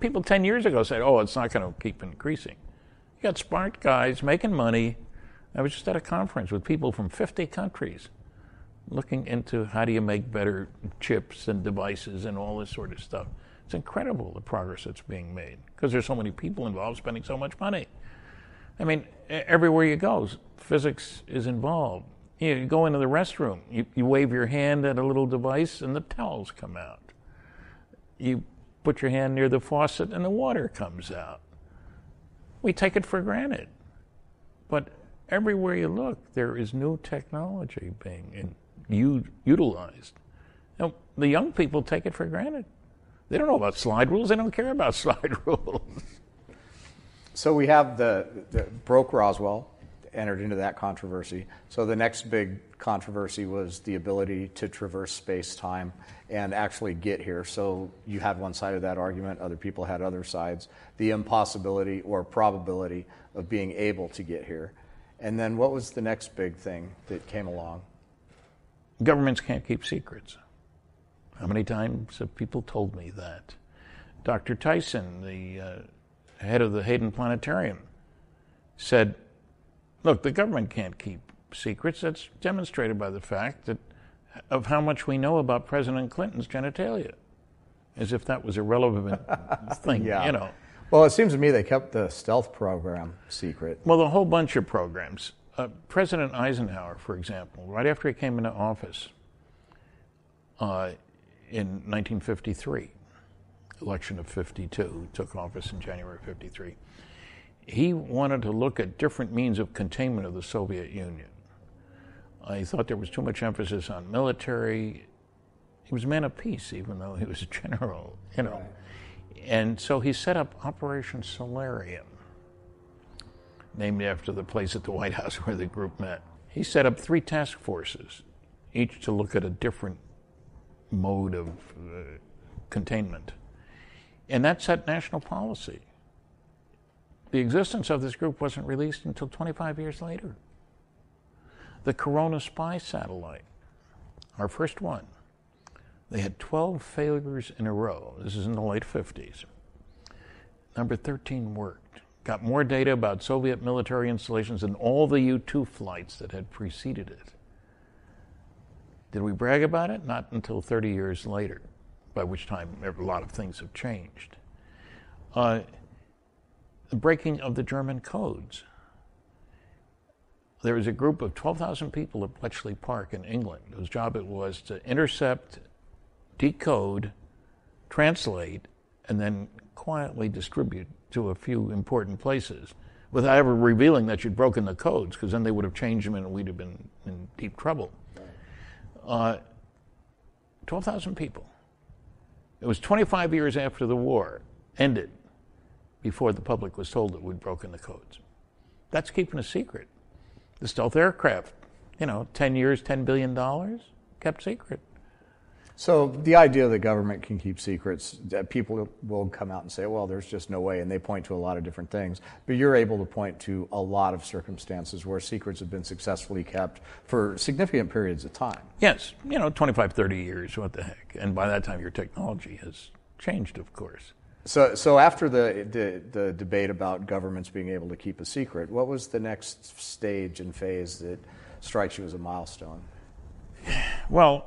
People 10 years ago said, it's not going to keep increasing. You got smart guys making money. I was just at a conference with people from 50 countries. looking into how do you make better chips and devices and all this sort of stuff. It's incredible the progress that's being made because there's so many people involved spending so much money. I mean, everywhere you go, physics is involved. You go into the restroom, you wave your hand at a little device and the towels come out. You put your hand near the faucet and the water comes out. We take it for granted. But everywhere you look, there is new technology being utilized. Now, the young people take it for granted. They don't know about slide rules. They don't care about slide rules. So we have the broke Roswell, entered into that controversy. So the next big controversy was the ability to traverse space-time and actually get here. So you had one side of that argument, other people had other sides. The impossibility or probability of being able to get here. And then what was the next big thing that came along? Governments can't keep secrets. How many times have people told me that? Dr. Tyson, the head of the Hayden Planetarium, said, look, the government can't keep secrets. That's demonstrated by the fact of how much we know about President Clinton's genitalia, as if that was a relevant thing, yeah. you know. Well, it seems to me they kept the stealth program secret. Well, a whole bunch of programs. President Eisenhower, for example, right after he came into office in 1953, election of 52, took office in January 53, he wanted to look at different means of containment of the Soviet Union. He thought there was too much emphasis on military. He was a man of peace, even though he was a general, you know. Right. And so he set up Operation Solarium, named after the place at the White House where the group met. He set up 3 task forces, each to look at a different mode of containment. And that set national policy. The existence of this group wasn't released until 25 years later. The Corona spy satellite, our first one, they had 12 failures in a row. This is in the late 50s. Number 13 worked. Got more data about Soviet military installations than all the U-2 flights that had preceded it. Did we brag about it? Not until 30 years later, by which time a lot of things have changed. The breaking of the German codes. There was a group of 12,000 people at Bletchley Park in England whose job it was to intercept, decode, translate, and then quietly distribute to a few important places without ever revealing that you'd broken the codes, because then they would have changed them and we'd have been in deep trouble. 12,000 people. It was 25 years after the war ended before the public was told that we'd broken the codes. That's keeping a secret. The stealth aircraft, 10 years, $10 billion, kept secret. So the idea the government can keep secrets, people will come out and say, well, there's just no way, and they point to a lot of different things. But you're able to point to a lot of circumstances where secrets have been successfully kept for significant periods of time. Yes, 25, 30 years, what the heck. And by that time, your technology has changed, of course. So after the debate about governments being able to keep a secret, what was the next stage and phase that strikes you as a milestone? Well,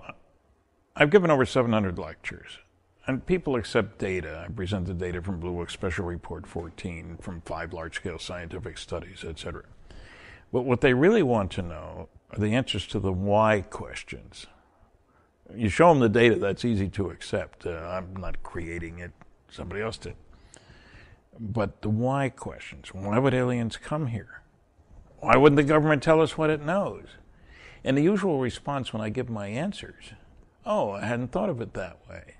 I've given over 700 lectures, and people accept data. I present the data from Bluebook Special Report 14, from 5 large-scale scientific studies, etc. But what they really want to know are the answers to the why questions. You show them the data, that's easy to accept. I'm not creating it. Somebody else did. But the why questions. Why would aliens come here? Why wouldn't the government tell us what it knows? And the usual response when I give my answers, oh, I hadn't thought of it that way.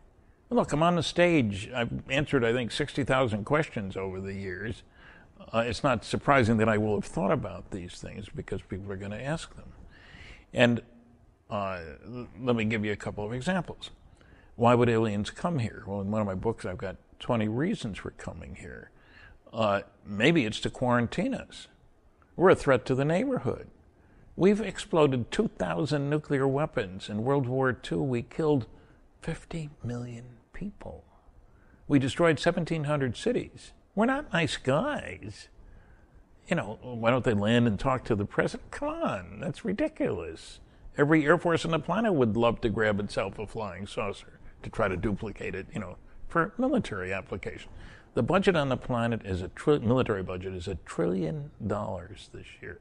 Look, I'm on the stage. I've answered, I think, 60,000 questions over the years. It's not surprising that I will have thought about these things because people are going to ask them. And let me give you a couple of examples. Why would aliens come here? Well, in one of my books, I've got 20 reasons for coming here. Maybe it's to quarantine us. We're a threat to the neighborhood. We've exploded 2,000 nuclear weapons. In World War II, we killed 50 million people. We destroyed 1,700 cities. We're not nice guys. Why don't they land and talk to the president? Come on, that's ridiculous. Every Air Force on the planet would love to grab itself a flying saucer to try to duplicate it, for military application. The budget on the planet is military budget is $1 trillion this year.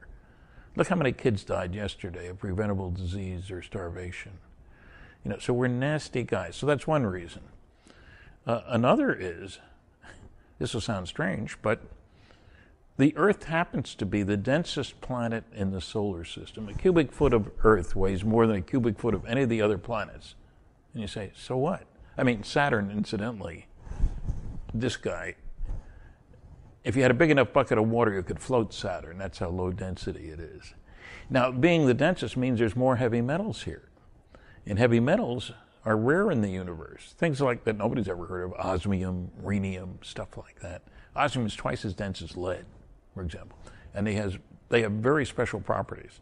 Look how many kids died yesterday of preventable disease or starvation. So we're nasty guys. So that's one reason. Another is, this will sound strange, but the Earth happens to be the densest planet in the solar system. A cubic foot of Earth weighs more than a cubic foot of any of the other planets. And you say, so what? I mean, Saturn, incidentally, this guy, if you had a big enough bucket of water, you could float Saturn. That's how low density it is. Now, being the densest means there's more heavy metals here. And heavy metals are rare in the universe. Things like that nobody's ever heard of, osmium, rhenium, stuff like that. Osmium is twice as dense as lead, for example. And they have very special properties.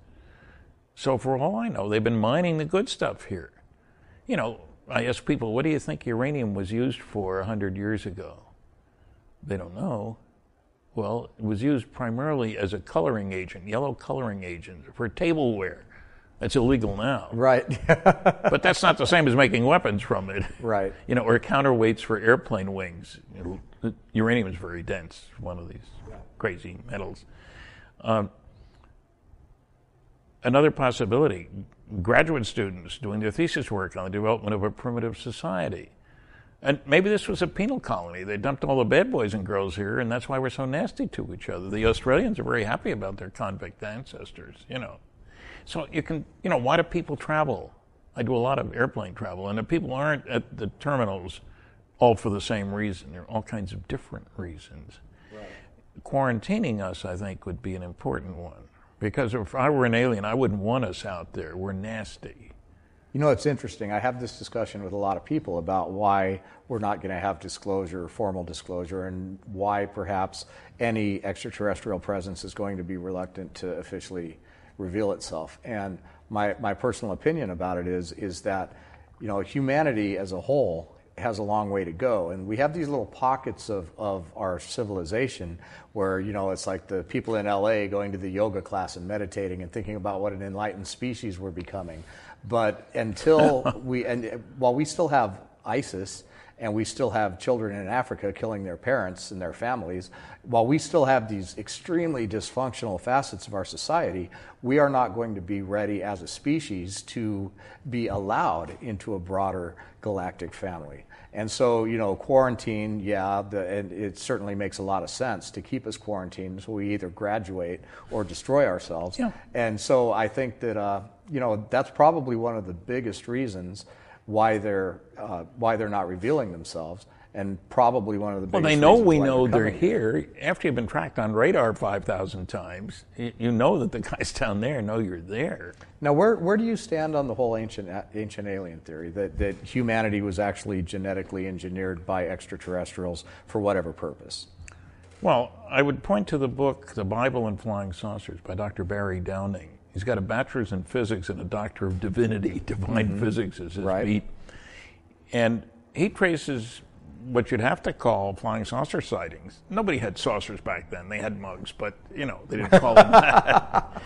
So for all I know, they've been mining the good stuff here. I ask people, what do you think uranium was used for 100 years ago? They don't know. Well, it was used primarily as a coloring agent, yellow coloring agent, for tableware. That's illegal now. Right. But that's not the same as making weapons from it. Right. Or counterweights for airplane wings. Uranium is very dense, one of these crazy metals. Another possibility, graduate students doing their thesis work on the development of a primitive society. And maybe this was a penal colony. They dumped all the bad boys and girls here, and that's why we're so nasty to each other. The Australians are very happy about their convict ancestors, So you can, why do people travel? I do a lot of airplane travel, and the people aren't at the terminals all for the same reason. There are all kinds of different reasons. Right. Quarantining us, I think, would be an important one. Because if I were an alien, I wouldn't want us out there. We're nasty. It's interesting. I have this discussion with a lot of people about why we're not going to have disclosure, formal disclosure, and why perhaps any extraterrestrial presence is going to be reluctant to officially reveal itself. And my personal opinion about it is that, humanity as a whole has a long way to go. And we have these little pockets of our civilization where, it's like the people in LA going to the yoga class and meditating and thinking about what an enlightened species we're becoming. But while we still have ISIS and we still have children in Africa killing their parents and their families, while we still have these extremely dysfunctional facets of our society, we are not going to be ready as a species to be allowed into a broader galactic family. And so, quarantine, and it certainly makes a lot of sense to keep us quarantined so we either graduate or destroy ourselves. Yeah. And so I think that, that's probably one of the biggest reasons why they're not revealing themselves, and probably one of the biggest reasons. Well, they know they're here. After you've been tracked on radar 5,000 times, you know that the guys down there know you're there. Now, where do you stand on the whole ancient alien theory that humanity was actually genetically engineered by extraterrestrials for whatever purpose? Well, I would point to the book, The Bible and Flying Saucers, by Dr. Barry Downing. He's got a bachelor's in physics and a doctor of divinity. Divine physics is his beat. And he traces what you'd have to call flying saucer sightings. Nobody had saucers back then. They had mugs, but, they didn't call them that.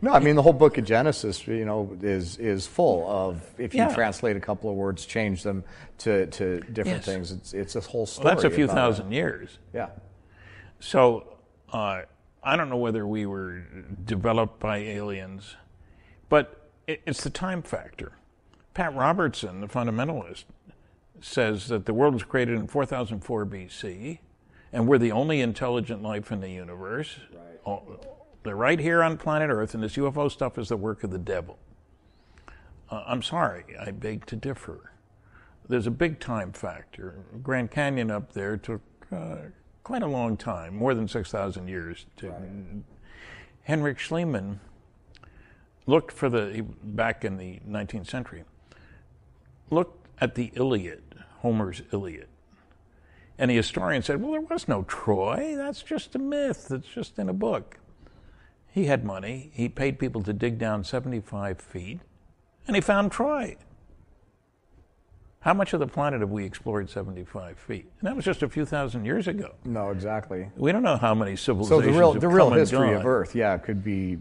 No, I mean, the whole book of Genesis, is full of, if you translate a couple of words, change them to different things, it's a whole story. Well, that's a few thousand years. Yeah. So, I don't know whether we were developed by aliens, but it's the time factor. Pat Robertson, the fundamentalist, says that the world was created in 4004 BC, and we're the only intelligent life in the universe. Right. They're right here on planet Earth, and this UFO stuff is the work of the devil. I'm sorry, I beg to differ. There's a big time factor. Grand Canyon up there took quite a long time, more than 6,000 years. Henrik Schliemann looked back in the 19th century, looked at the Iliad, Homer's Iliad. And the historian said, well, there was no Troy. That's just a myth. It's just in a book. He had money. He paid people to dig down 75 feet, and he found Troy. How much of the planet have we explored 75 feet? And that was just a few thousand years ago. No, exactly. We don't know how many civilizations So have the real come and history gone. of Earth, could be,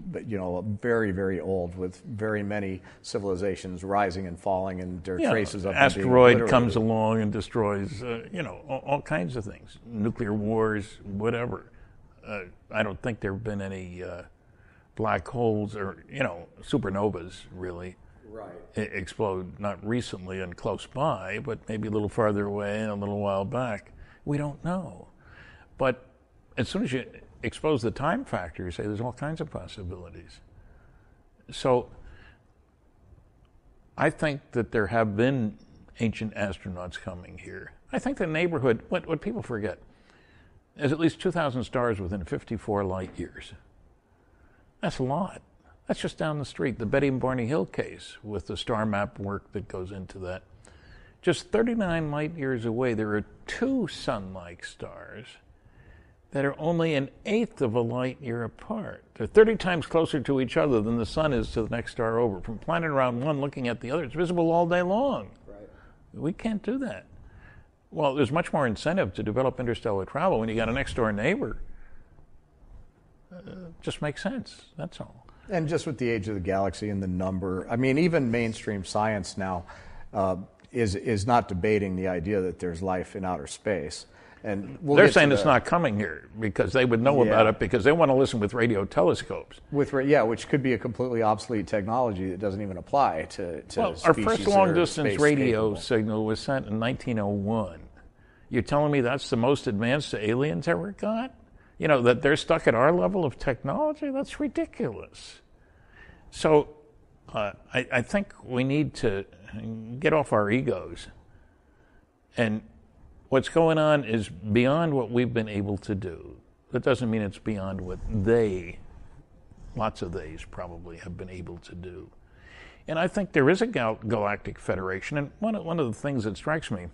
very, very old, with very many civilizations rising and falling, and there are traces of them being asteroid obliterated. comes along and destroys, all kinds of things, nuclear wars, whatever. I don't think there have been any black holes or supernovas really. Right. Explode, not recently and close by, but maybe a little farther away and a little while back. We don't know. But as soon as you expose the time factor, you say there's all kinds of possibilities. So I think that there have been ancient astronauts coming here. I think the neighborhood, what people forget, is at least 2,000 stars within 54 light years. That's a lot. That's just down the street. The Betty and Barney Hill case, with the star map work that goes into that. Just 39 light years away, there are two sun-like stars that are only an eighth of a light year apart. They're 30 times closer to each other than the sun is to the next star over. From planet around one looking at the other, it's visible all day long. Right. We can't do that. Well, there's much more incentive to develop interstellar travel when you got a next-door neighbor. Just makes sense, that's all. And just with the age of the galaxy and the number, even mainstream science now is not debating the idea that there's life in outer space. And they're saying it's not coming here because they would know about it because they want to listen with radio telescopes. Which could be a completely obsolete technology that doesn't even apply to our first long-distance radio signal was sent in 1901. You're telling me that's the most advanced the aliens ever got? That they're stuck at our level of technology? That's ridiculous. So I think we need to get off our egos. And what's going on is beyond what we've been able to do. That doesn't mean it's beyond what lots of theys probably, have been able to do. And I think there is a galactic federation. And one of the things that strikes me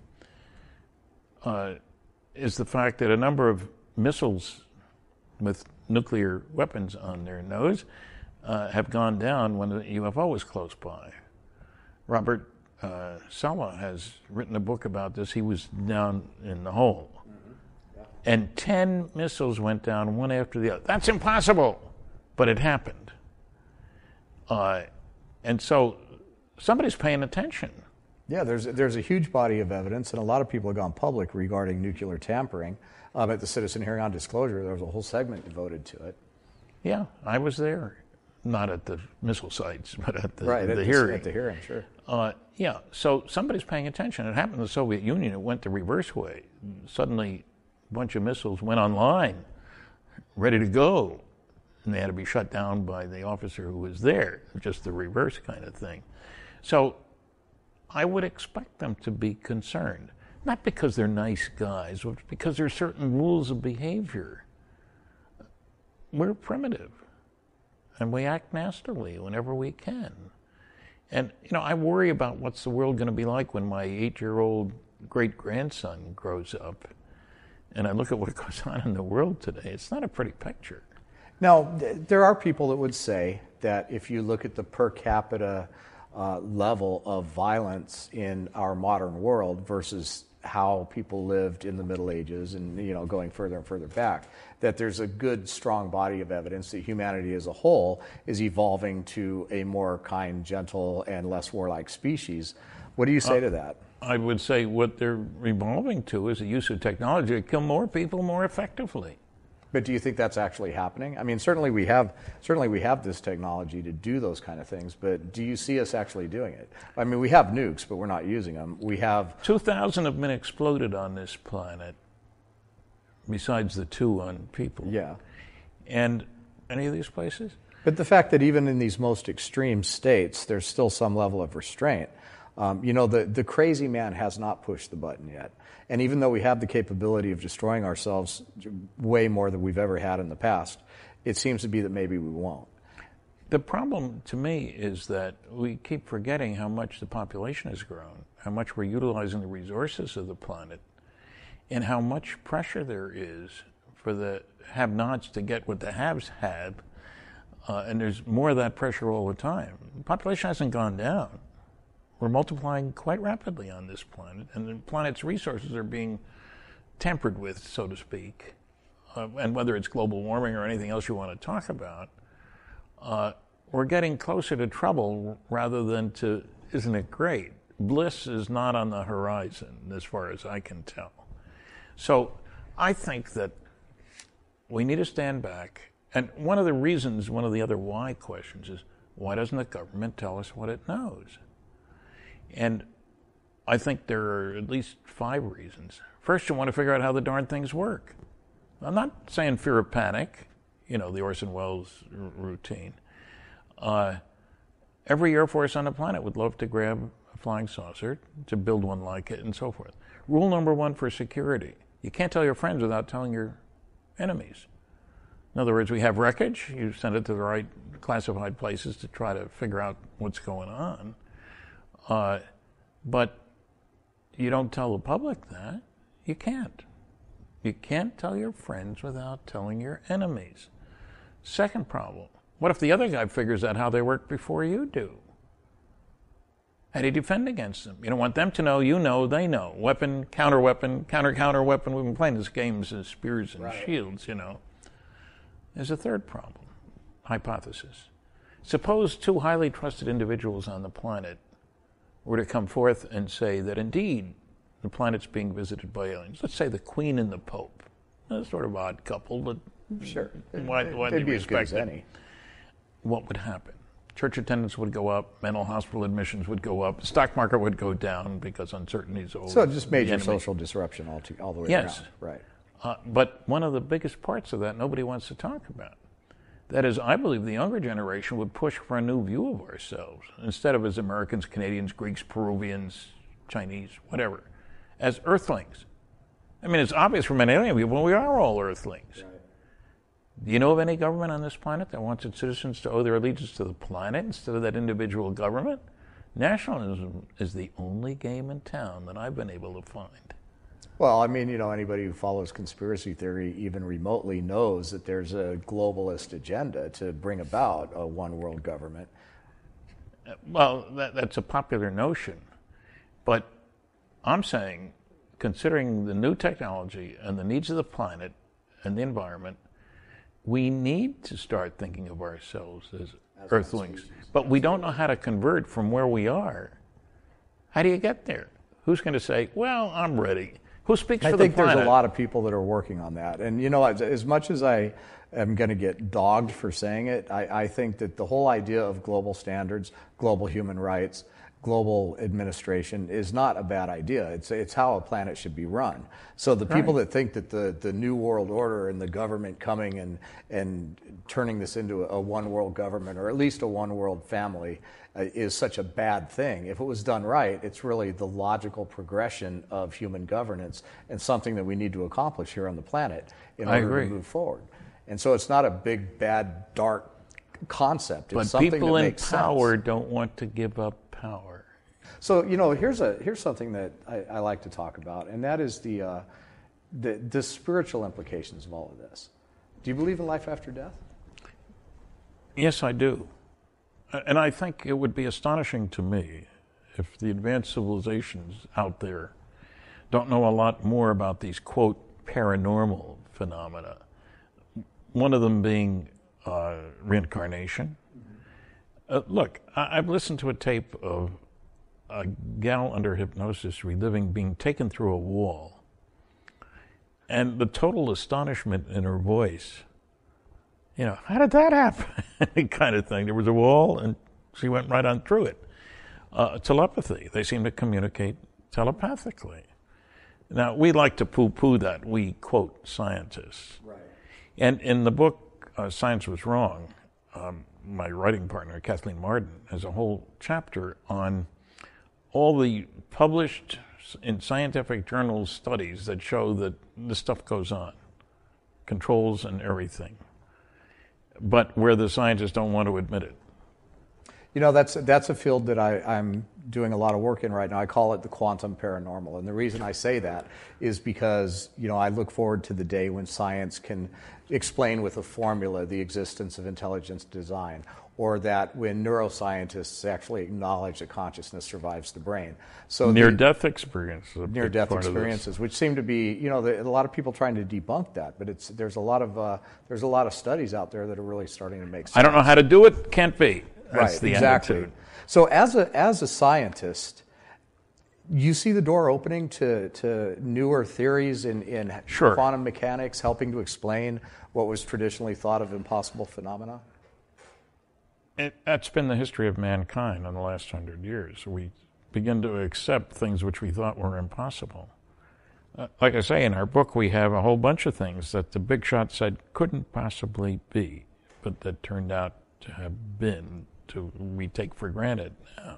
is the fact that a number of missiles with nuclear weapons on their nose have gone down when the UFO was close by. Robert Sala has written a book about this. He was down in the hole. Mm-hmm. Yeah. And 10 missiles went down one after the other. That's impossible, but it happened. And so somebody's paying attention. Yeah, there's a huge body of evidence, and a lot of people have gone public regarding nuclear tampering. At the Citizen Hearing on Disclosure, there was a whole segment devoted to it. Yeah, I was there. Not at the missile sites, but at the hearing. At the hearing, sure. So somebody's paying attention. It happened in the Soviet Union. It went the reverse way. Suddenly, a bunch of missiles went online, ready to go, and they had to be shut down by the officer who was there, just the reverse kind of thing. So I would expect them to be concerned. Not because they're nice guys, but because there are certain rules of behavior. We're primitive, and we act nastily whenever we can. And, I worry about what's the world going to be like when my 8-year-old great-grandson grows up, and I look at what goes on in the world today. It's not a pretty picture. Now, there are people that would say that if you look at the per capita level of violence in our modern world versus how people lived in the Middle Ages and going further and further back, that there's a good, strong body of evidence that humanity as a whole is evolving to a more kind, gentle, and less warlike species. What do you say to that? I would say what they're evolving to is the use of technology to kill more people more effectively. But do you think that's actually happening? Certainly we have this technology to do those kind of things, but do you see us actually doing it? We have nukes, but we're not using them. We have 2,000 have been exploded on this planet, besides the 2 on people. Yeah. And any of these places? But the fact that even in these most extreme states, there's still some level of restraint. The crazy man has not pushed the button yet. And even though we have the capability of destroying ourselves way more than we've ever had in the past, it seems to be that maybe we won't. The problem to me is that we keep forgetting how much the population has grown, how much we're utilizing the resources of the planet, and how much pressure there is for the have-nots to get what the haves have. And there's more of that pressure all the time. The population hasn't gone down. we're multiplying quite rapidly on this planet, and the planet's resources are being tampered with, so to speak. And whether it's global warming or anything else you want to talk about, we're getting closer to trouble rather than to, isn't it great? Bliss is not on the horizon, as far as I can tell. So I think that we need to stand back. And one of the reasons, one of the other why questions is, why doesn't the government tell us what it knows? And I think there are at least 5 reasons. First, you want to figure out how the darn things work. I'm not saying fear of panic, the Orson Welles routine. Every Air Force on the planet would love to grab a flying saucer, to build one like it, and so forth. Rule number 1 for security: you can't tell your friends without telling your enemies. In other words, we have wreckage, you send it to the right classified places to try to figure out what's going on. But you don't tell the public that. You can't. You can't tell your friends without telling your enemies. Second problem: what if the other guy figures out how they work before you do? How do you defend against them? You don't want them to know, you know, they know. Weapon, counter-weapon, counter-weapon. We've been playing these games as spears and shields, There's a third problem, hypothesis. Suppose 2 highly trusted individuals on the planet were to come forth and say that indeed the planet's being visited by aliens. Let's say the Queen and the Pope. A sort of odd couple, but sure, widely be as good as respected. any. What would happen? Church attendance would go up, mental hospital admissions would go up, the stock market would go down because uncertainties over. So just major social disruption all the way around. Yes. Right. But one of the biggest parts of that nobody wants to talk about. That is, I believe the younger generation would push for a new view of ourselves, instead of as Americans, Canadians, Greeks, Peruvians, Chinese, whatever, as Earthlings. I mean, it's obvious from many alien people, we are all Earthlings. Right. Do you know of any government on this planet that wants its citizens to owe their allegiance to the planet instead of that individual government? Nationalism is the only game in town that I've been able to find. Well, I mean, anybody who follows conspiracy theory even remotely knows that there's a globalist agenda to bring about a one world government. Well, that's a popular notion. But I'm saying, considering the new technology and the needs of the planet and the environment, we need to start thinking of ourselves as Earthlings. But we don't know how to convert from where we are. How do you get there? Who's going to say, well, I'm ready? Who speaks for the planet? I think there's a lot of people that are working on that. And, as much as I am going to get dogged for saying it, I think that the whole idea of global standards, global human rights, global administration is not a bad idea. It's how a planet should be run. So the people that think that the new world order and the government coming and turning this into a one world government, or at least a one world family, is such a bad thing. If it was done right, it's really the logical progression of human governance and something that we need to accomplish here on the planet in order to move forward. And so it's not a big, bad, dark concept. It's something people that in makes power sense. don't want to give up power. So, here's something that I like to talk about, and that is the spiritual implications of all of this. Do you believe in life after death? Yes, I do. And I think it would be astonishing to me if the advanced civilizations out there don't know a lot more about these, quote, paranormal phenomena. One of them being reincarnation. Look, I've listened to a tape of a gal under hypnosis reliving being taken through a wall. And the total astonishment in her voice, how did that happen? Kind of thing. There was a wall and she went right on through it. Telepathy. They seem to communicate telepathically. Now, we like to poo-poo that. We quote scientists. Right. And in the book, Science Was Wrong, my writing partner, Kathleen Marden, has a whole chapter on all the published in scientific journals studies that show that this stuff goes on, controls and everything, but where the scientists don't want to admit it. That's a field that I'm doing a lot of work in right now. I call it the quantum paranormal. And the reason I say that is because, I look forward to the day when science can explain with a formula the existence of intelligence design, or that when neuroscientists actually acknowledge that consciousness survives the brain. So near-death experiences. Near-death experiences, which seem to be, a lot of people trying to debunk that, but there's a lot of studies out there that are really starting to make sense. I don't know how to do it. Can't be. That's right, the exactly. attitude. So as a scientist, you see the door opening to newer theories in Sure. quantum mechanics, helping to explain what was traditionally thought of impossible phenomena? That's been the history of mankind in the last 100 years. We begin to accept things which we thought were impossible. Like I say, in our book, we have a whole bunch of things that the big shot said couldn't possibly be, but that turned out to have been, we take for granted now.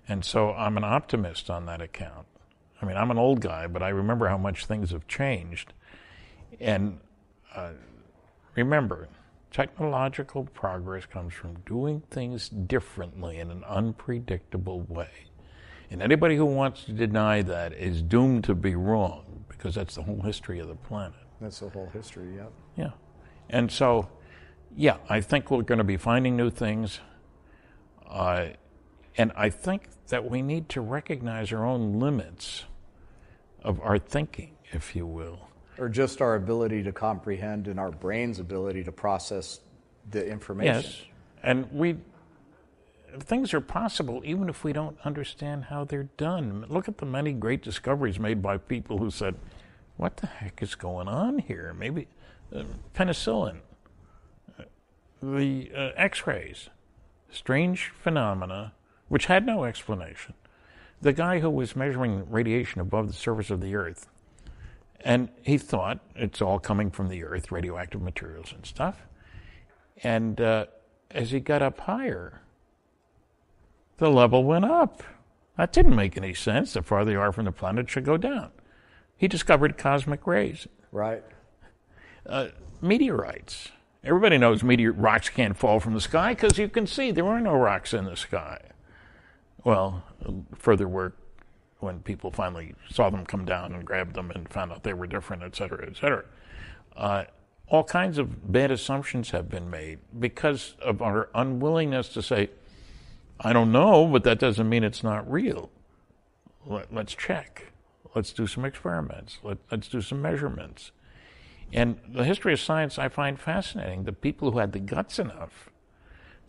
And so I'm an optimist on that account. I mean, I'm an old guy, but I remember how much things have changed. And remember, technological progress comes from doing things differently in an unpredictable way. And anybody who wants to deny that is doomed to be wrong, because that's the whole history of the planet. That's the whole history, yeah. Yeah. And so, yeah, I think we're going to be finding new things. And I think that we need to recognize our own limits of our thinking, if you will. Or just our ability to comprehend and our brain's ability to process the information. Yes, and things are possible even if we don't understand how they're done. Look at the many great discoveries made by people who said, what the heck is going on here? Maybe penicillin, the X-rays, strange phenomena which had no explanation. The guy who was measuring radiation above the surface of the Earth, and he thought it's all coming from the Earth, radioactive materials and stuff. And as he got up higher, the level went up. That didn't make any sense. The farther you are from the planet, it should go down. He discovered cosmic rays. Right. Meteorites. Everybody knows rocks can't fall from the sky because you can see there are no rocks in the sky. Well, further work when people finally saw them come down and grabbed them and found out they were different, et cetera, et cetera. All kinds of bad assumptions have been made because of our unwillingness to say, I don't know, but that doesn't mean it's not real. Let's check. Let's do some experiments. Let's do some measurements. And the history of science I find fascinating. The people who had the guts enough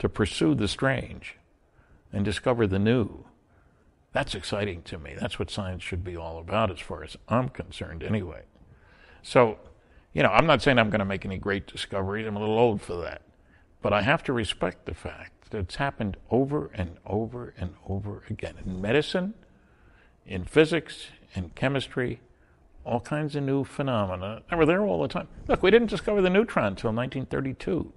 to pursue the strange and discover the new, that's exciting to me. That's what science should be all about as far as I'm concerned anyway. So, I'm not saying I'm going to make any great discoveries. I'm a little old for that. But I have to respect the fact that it's happened over and over and over again. In medicine, in physics, in chemistry, all kinds of new phenomena that were there all the time. Look, we didn't discover the neutron until 1932.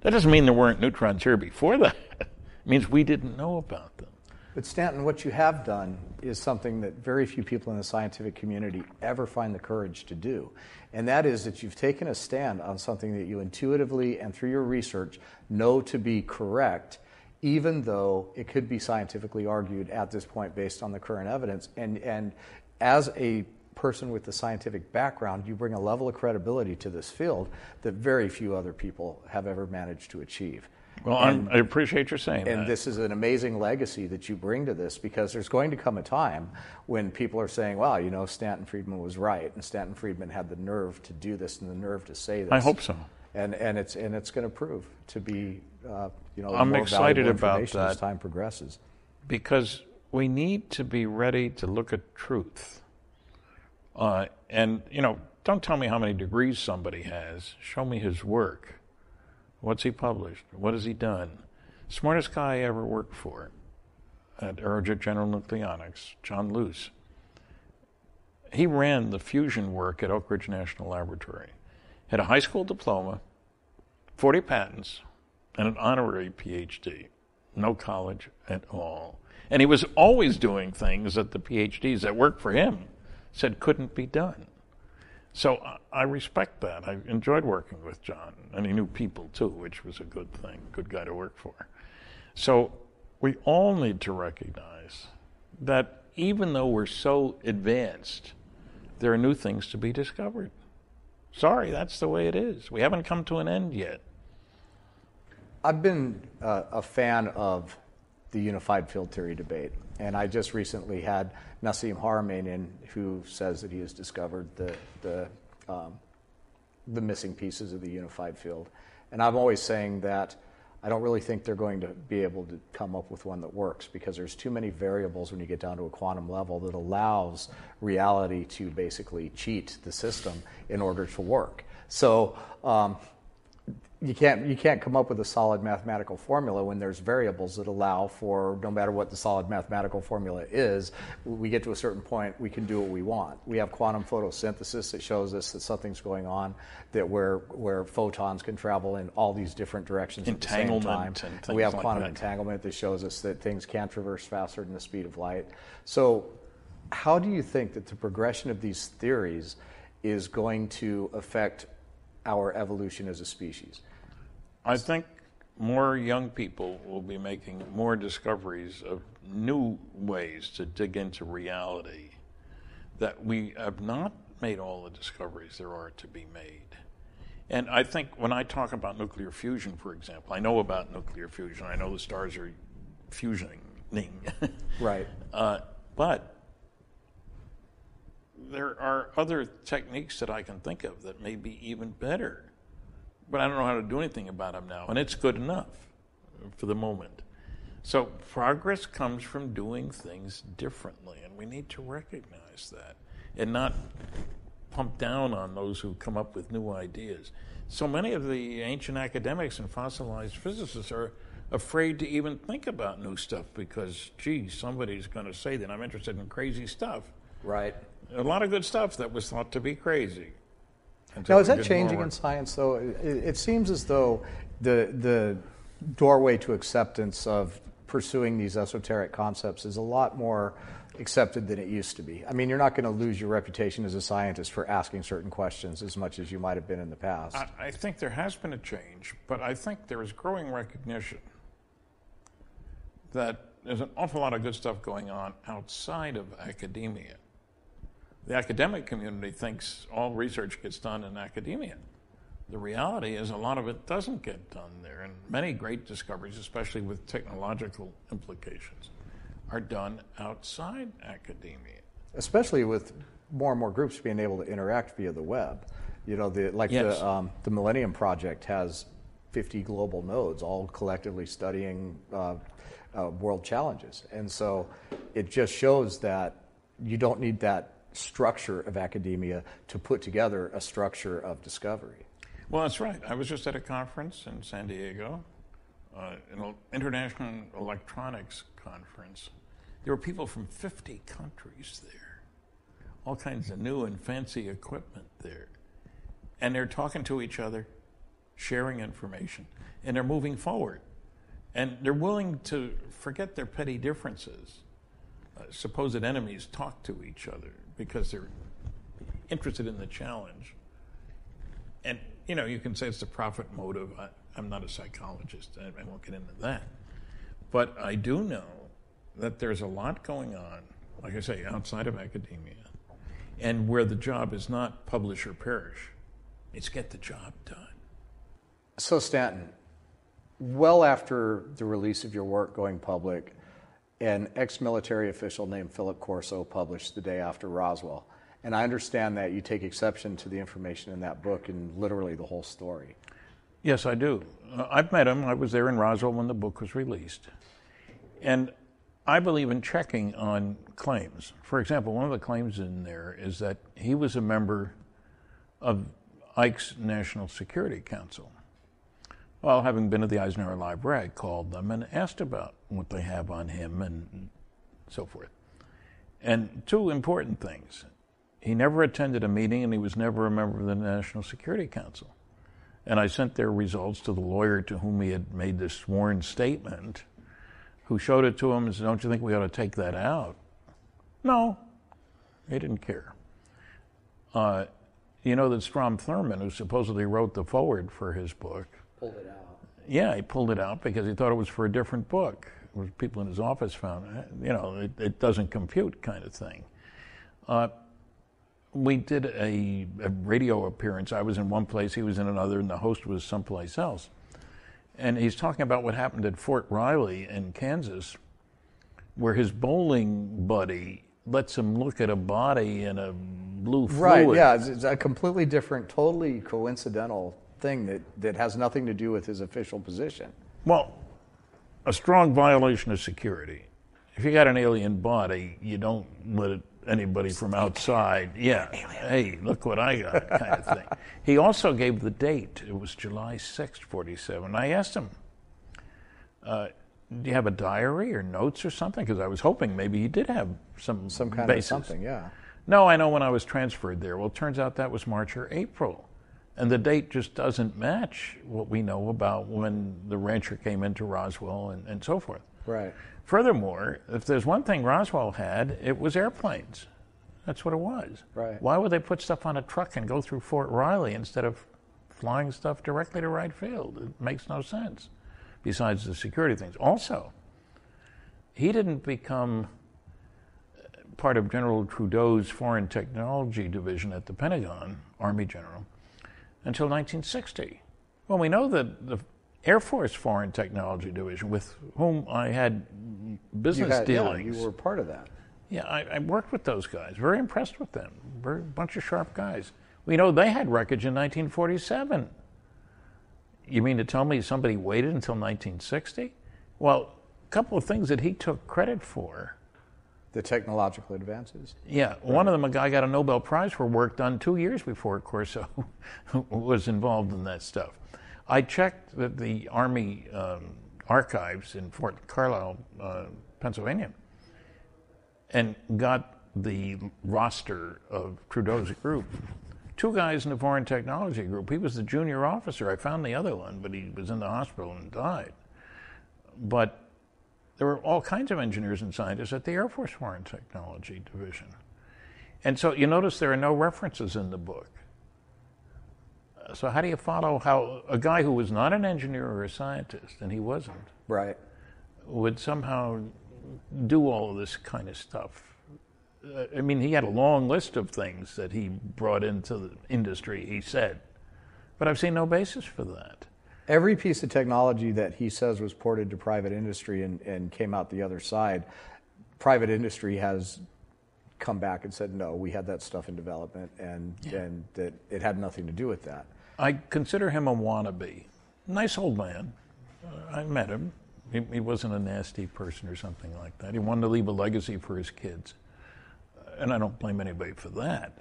That doesn't mean there weren't neutrons here before that. It means we didn't know about them. But Stanton, what you have done is something that very few people in the scientific community ever find the courage to do. And that is that you've taken a stand on something that you intuitively and through your research know to be correct, even though it could be scientifically argued at this point based on the current evidence. And as a person with the scientific background, you bring a level of credibility to this field that very few other people have ever managed to achieve. Well, I appreciate your saying that. And this is an amazing legacy that you bring to this, because there's going to come a time when people are saying, well, Stanton Friedman was right, and Stanton Friedman had the nerve to do this and the nerve to say this. I hope so. And it's going to prove to be I'm more excited valuable about information that as time progresses. Because we need to be ready to look at truth. And don't tell me how many degrees somebody has. Show me his work. What's he published? What has he done? Smartest guy I ever worked for at Aerojet General Nucleonics, John Luce. He ran the fusion work at Oak Ridge National Laboratory. Had a high school diploma, 40 patents, and an honorary PhD. No college at all. And he was always doing things that the PhDs that worked for him said couldn't be done. So I respect that. I enjoyed working with John, and he knew people too, which was a good thing, good guy to work for. So we all need to recognize that even though we're so advanced, there are new things to be discovered. Sorry, that's the way it is. We haven't come to an end yet. I've been a fan of the unified field theory debate, and I just recently had Nassim Haramein in, who says that he has discovered the missing pieces of the unified field. And I'm always saying that I don't really think they're going to be able to come up with one that works, because there's too many variables when you get down to a quantum level that allows reality to basically cheat the system in order to work. So you can't come up with a solid mathematical formula when there's variables that allow for, no matter what the solid mathematical formula is, we get to a certain point, we can do what we want. We have quantum photosynthesis that shows us that something's going on, that where photons can travel in all these different directions at the same time. And we have like quantum that. entanglement that shows us that things can traverse faster than the speed of light. So how do you think that the progression of these theories is going to affect our evolution as a species? I think more young people will be making more discoveries of new ways to dig into reality, that we have not made all the discoveries there are to be made. And I think when I talk about nuclear fusion, for example, I know about nuclear fusion. I know the stars are fusioning. Right. But there are other techniques that I can think of that may be even better. But I don't know how to do anything about them now, and it's good enough for the moment. So progress comes from doing things differently, and we need to recognize that and not pump down on those who come up with new ideas. So many of the ancient academics and fossilized physicists are afraid to even think about new stuff because, gee, somebody's going to say that I'm interested in crazy stuff. Right. A lot of good stuff that was thought to be crazy. Now, is that changing in science, though? It seems as though the doorway to acceptance of pursuing these esoteric concepts is a lot more accepted than it used to be. I mean, you're not going to lose your reputation as a scientist for asking certain questions as much as you might have been in the past. I think there has been a change, but I think there is growing recognition that there's an awful lot of good stuff going on outside of academia. The academic community thinks all research gets done in academia. The reality is a lot of it doesn't get done there, and many great discoveries, especially with technological implications, are done outside academia. Especially with more and more groups being able to interact via the web. You know, Yes. the Millennium Project has 50 global nodes, all collectively studying world challenges. And so it just shows that you don't need that structure of academia to put together a structure of discovery. Well, that's right. I was just at a conference in San Diego, an international electronics conference. There were people from 50 countries there, all kinds of new and fancy equipment there. And they're talking to each other, sharing information, and they're moving forward. And they're willing to forget their petty differences. Supposed enemies talk to each other because they're interested in the challenge. And, you know, you can say it's the profit motive. I'm not a psychologist. I won't get into that. But I do know that there's a lot going on, like I say, outside of academia, and where the job is not publish or perish. It's get the job done. So, Stanton, well after the release of your work going public, an ex-military official named Philip Corso published The Day After Roswell. And I understand that you take exception to the information in that book and literally the whole story. Yes, I do. I've met him. I was there in Roswell when the book was released. And I believe in checking on claims. For example, one of the claims in there is that he was a member of Ike's National Security Council. Well, having been at the Eisenhower Library, I called them and asked about what they have on him and so forth. And two important things. He never attended a meeting and he was never a member of the National Security Council. And I sent their results to the lawyer to whom he had made this sworn statement, who showed it to him and said, "Don't you think we ought to take that out?" No, he didn't care. You know that Strom Thurmond, who supposedly wrote the foreword for his book, Pulled it out. Yeah, he pulled it out because he thought it was for a different book. It was people in his office found, you know, it doesn't compute kind of thing. We did a radio appearance. I was in one place, he was in another, and the host was someplace else. And he's talking about what happened at Fort Riley in Kansas, where his bowling buddy lets him look at a body in a blue fluid. Right, yeah, it's a completely different, totally coincidental thing that has nothing to do with his official position. Well, a strong violation of security. If you got an alien body, you don't let anybody from outside, hey, look what I got, kind of thing. He also gave the date. It was July 6th, 47. I asked him, do you have a diary or notes or something? Because I was hoping maybe he did have some kind basis. of something, yeah. No, I know when I was transferred there. Well, it turns out that was March or April. And the date just doesn't match what we know about when the rancher came into Roswell and so forth. Right. Furthermore, if there's one thing Roswell had, it was airplanes. That's what it was. Right. Why would they put stuff on a truck and go through Fort Riley instead of flying stuff directly to Wright Field? It makes no sense, besides the security things. Also, he didn't become part of General Trudeau's Foreign Technology Division at the Pentagon, Army General, until 1960. Well, we know that the Air Force Foreign Technology Division, with whom I had business dealings. Yeah, you were part of that. Yeah, I worked with those guys. Very impressed with them. Very bunch of sharp guys. We know they had wreckage in 1947. You mean to tell me somebody waited until 1960? Well, a couple of things that he took credit for. The technological advances. Yeah, right. One of them, a guy got a Nobel Prize for work done 2 years before Corso was involved in that stuff. I checked the Army archives in Fort Carlisle, Pennsylvania, and got the roster of Trudeau's group. 2 guys in the Foreign Technology group. He was the junior officer. I found the other one, but he was in the hospital and died. But there were all kinds of engineers and scientists at the Air Force Foreign Technology Division. And so you notice there are no references in the book. So how do you follow how a guy who was not an engineer or a scientist, and he wasn't, right, would somehow do all of this kind of stuff? I mean, he had a long list of things that he brought into the industry, he said. But I've seen no basis for that. Every piece of technology that he says was ported to private industry and came out the other side, private industry has come back and said, no, we had that stuff in development and that it had nothing to do with that. I consider him a wannabe. Nice old man. I met him. He wasn't a nasty person or something like that. He wanted to leave a legacy for his kids. And I don't blame anybody for that.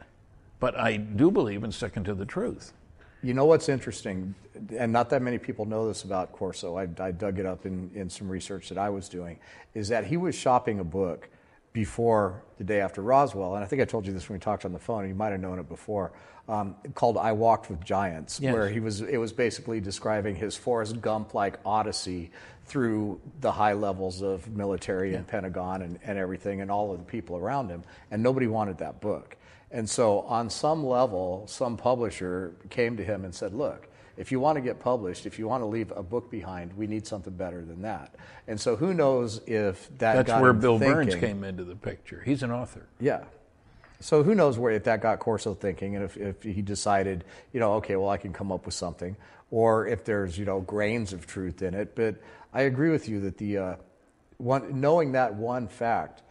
But I do believe in sticking to the truth. You know what's interesting, and not that many people know this about Corso, I dug it up in some research that I was doing, is that he was shopping a book before the day after Roswell, and I think I told you this when we talked on the phone, and you might have known it before, called I Walked with Giants, yes. where it was basically describing his Forrest Gump-like odyssey through the high levels of military and Pentagon and everything and all of the people around him, and nobody wanted that book. And so on some level, some publisher came to him and said, look, if you want to get published, if you want to leave a book behind, we need something better than that. And so who knows if that That's where Bill Burns came into the picture. He's an author. Yeah. So who knows if that got Corso thinking, and if he decided, okay, well, I can come up with something, or if there's, grains of truth in it. But I agree with you that knowing that one fact,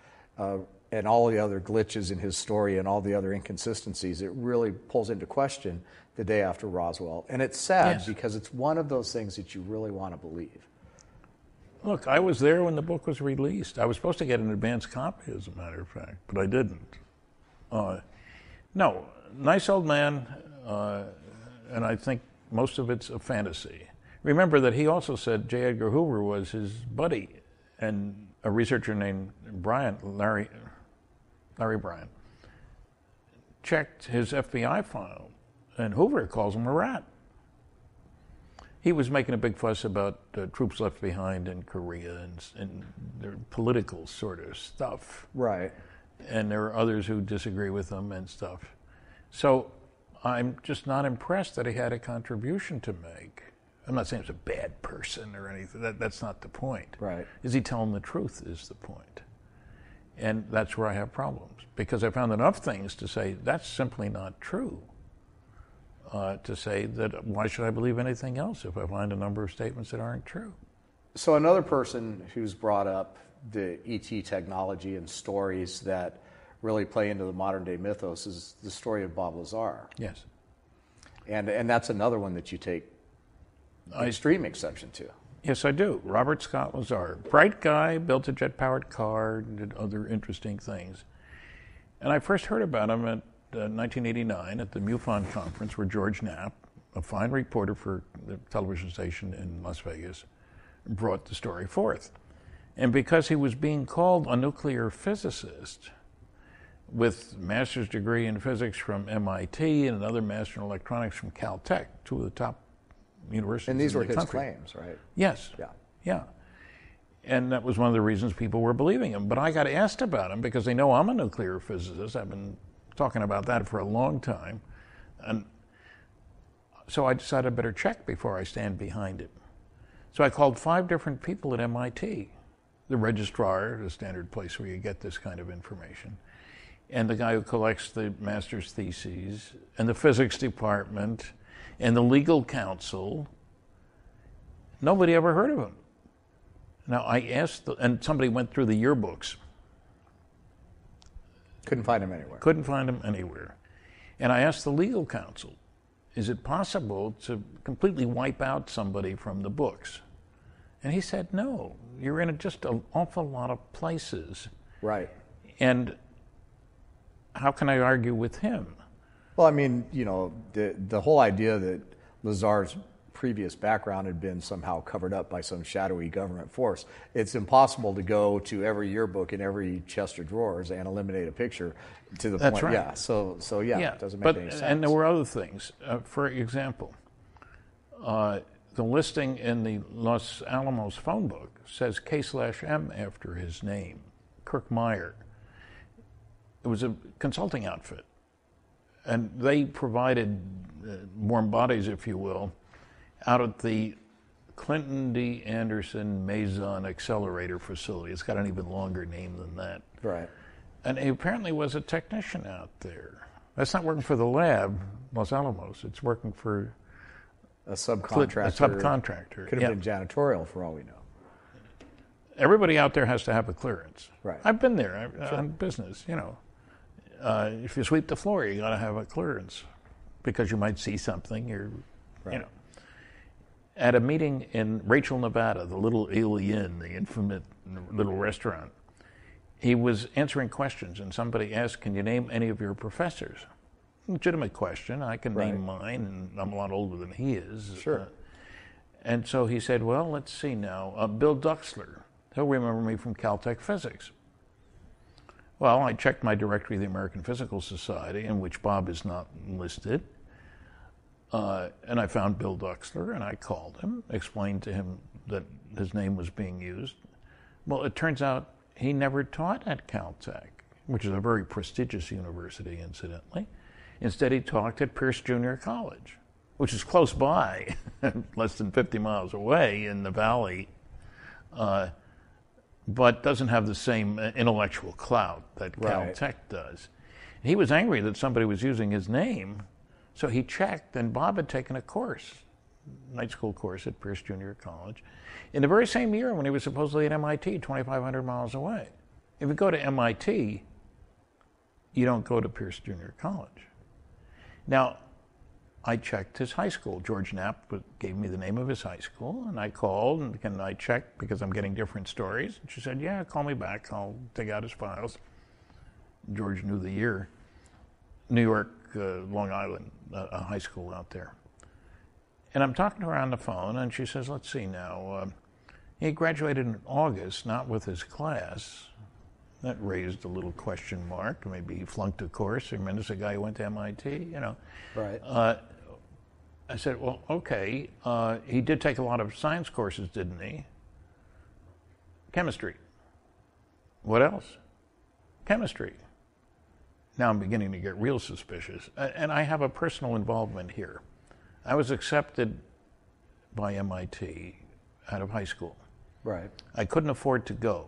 and all the other glitches in his story and all the other inconsistencies, it really pulls into question the day after Roswell. And it's sad because it's one of those things that you really want to believe. Look, I was there when the book was released. I was supposed to get an advance copy, as a matter of fact, but I didn't. No, nice old man, and I think most of it's a fantasy. Remember that he also said J. Edgar Hoover was his buddy, and a researcher named Larry Bryant, checked his FBI file, and Hoover calls him a rat. He was making a big fuss about troops left behind in Korea and their political sort of stuff. Right. And there are others who disagree with them and stuff. So I'm just not impressed that he had a contribution to make. I'm not saying he's a bad person or anything. That's not the point. Right. Is he telling the truth is the point. And that's where I have problems, because I found enough things to say that's simply not true. to say that why should I believe anything else if I find a number of statements that aren't true? So another person who's brought up the ET technology and stories that really play into the modern day mythos is the story of Bob Lazar. Yes. And that's another one that you take extreme exception to. Yes, I do. Robert Scott Lazar, bright guy, built a jet-powered car, did other interesting things. And I first heard about him at 1989 at the MUFON conference where George Knapp, a fine reporter for the television station in Las Vegas, brought the story forth. And because he was being called a nuclear physicist with master's degree in physics from MIT and another master in electronics from Caltech, two of the top universities in the country. And these were his claims, right? Yes. Yeah. And that was one of the reasons people were believing him. But I got asked about him because they know I'm a nuclear physicist. I've been talking about that for a long time. And so I decided I better check before I stand behind it. So I called 5 different people at MIT. The registrar, the standard place where you get this kind of information, and the guy who collects the master's theses, and the physics department, and the legal counsel. Nobody ever heard of him. Now I asked, and somebody went through the yearbooks. Couldn't find him anywhere. Couldn't find him anywhere. And I asked the legal counsel, is it possible to completely wipe out somebody from the books? And he said, no, you're in just an awful lot of places. Right. And how can I argue with him? Well, I mean, you know, the whole idea that Lazar's previous background had been somehow covered up by some shadowy government force. It's impossible to go to every yearbook in every chest of drawers and eliminate a picture to the That's point. Right. Yeah. So it doesn't make any sense. And there were other things. For example, the listing in the Los Alamos phone book says K/M after his name, Kirk Meyer. It was a consulting outfit, and they provided warm bodies, if you will, out at the Clinton D. Anderson Mason Accelerator Facility. It's got an even longer name than that. Right. And he apparently was a technician out there. That's not working for the lab, Los Alamos. It's working for a subcontractor. A subcontractor. Could have been janitorial for all we know. Everybody out there has to have a clearance. Right. I've been there on business, you know. If you sweep the floor, you got to have a clearance because you might see something or, you know. At a meeting in Rachel, Nevada, the Little Alien, the infamous little restaurant, he was answering questions, and somebody asked, can you name any of your professors? Legitimate question. I can name mine, and I'm a lot older than he is. Sure. And so he said, well, let's see now. Bill Duxler. He'll remember me from Caltech Physics. Well, I checked my directory of the American Physical Society, in which Bob is not listed. And I found Bill Duxler, and I called him, explained to him that his name was being used. Well, it turns out he never taught at Caltech, which is a very prestigious university, incidentally. Instead, he taught at Pierce Junior College, which is close by, less than 50 miles away in the valley, but doesn't have the same intellectual clout that Caltech does. He was angry that somebody was using his name, so he checked, and Bob had taken a course, night school course at Pierce Junior College, in the very same year when he was supposedly at MIT, 2,500 miles away. If you go to MIT, you don't go to Pierce Junior College. Now, I checked his high school. George Knapp gave me the name of his high school, and I called, and can I check because I'm getting different stories? And she said, yeah, call me back. I'll dig out his files. George knew the year. New York, Long Island, a high school out there. And I'm talking to her on the phone, and she says, let's see now. He graduated in August, not with his class. That raised a little question mark. Maybe he flunked a course. I mean, this is a guy who went to MIT, you know. Right. I said, well, okay. He did take a lot of science courses, didn't he? Chemistry. What else? Chemistry. Now I'm beginning to get real suspicious. And I have a personal involvement here. I was accepted by MIT out of high school. Right. I couldn't afford to go.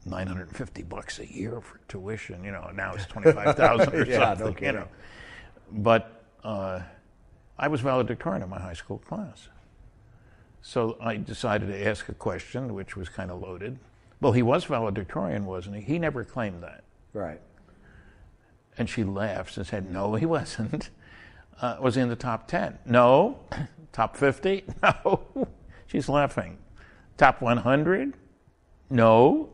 $950 a year for tuition, you know, now it's $25,000 or yeah, something, no you know. But I was valedictorian in my high school class. So I decided to ask a question, which was kind of loaded. Well, he was valedictorian, wasn't he? He never claimed that. Right. And she laughed and said, no, he wasn't. Was he in the top 10? No. Top 50? No. She's laughing. Top 100? No.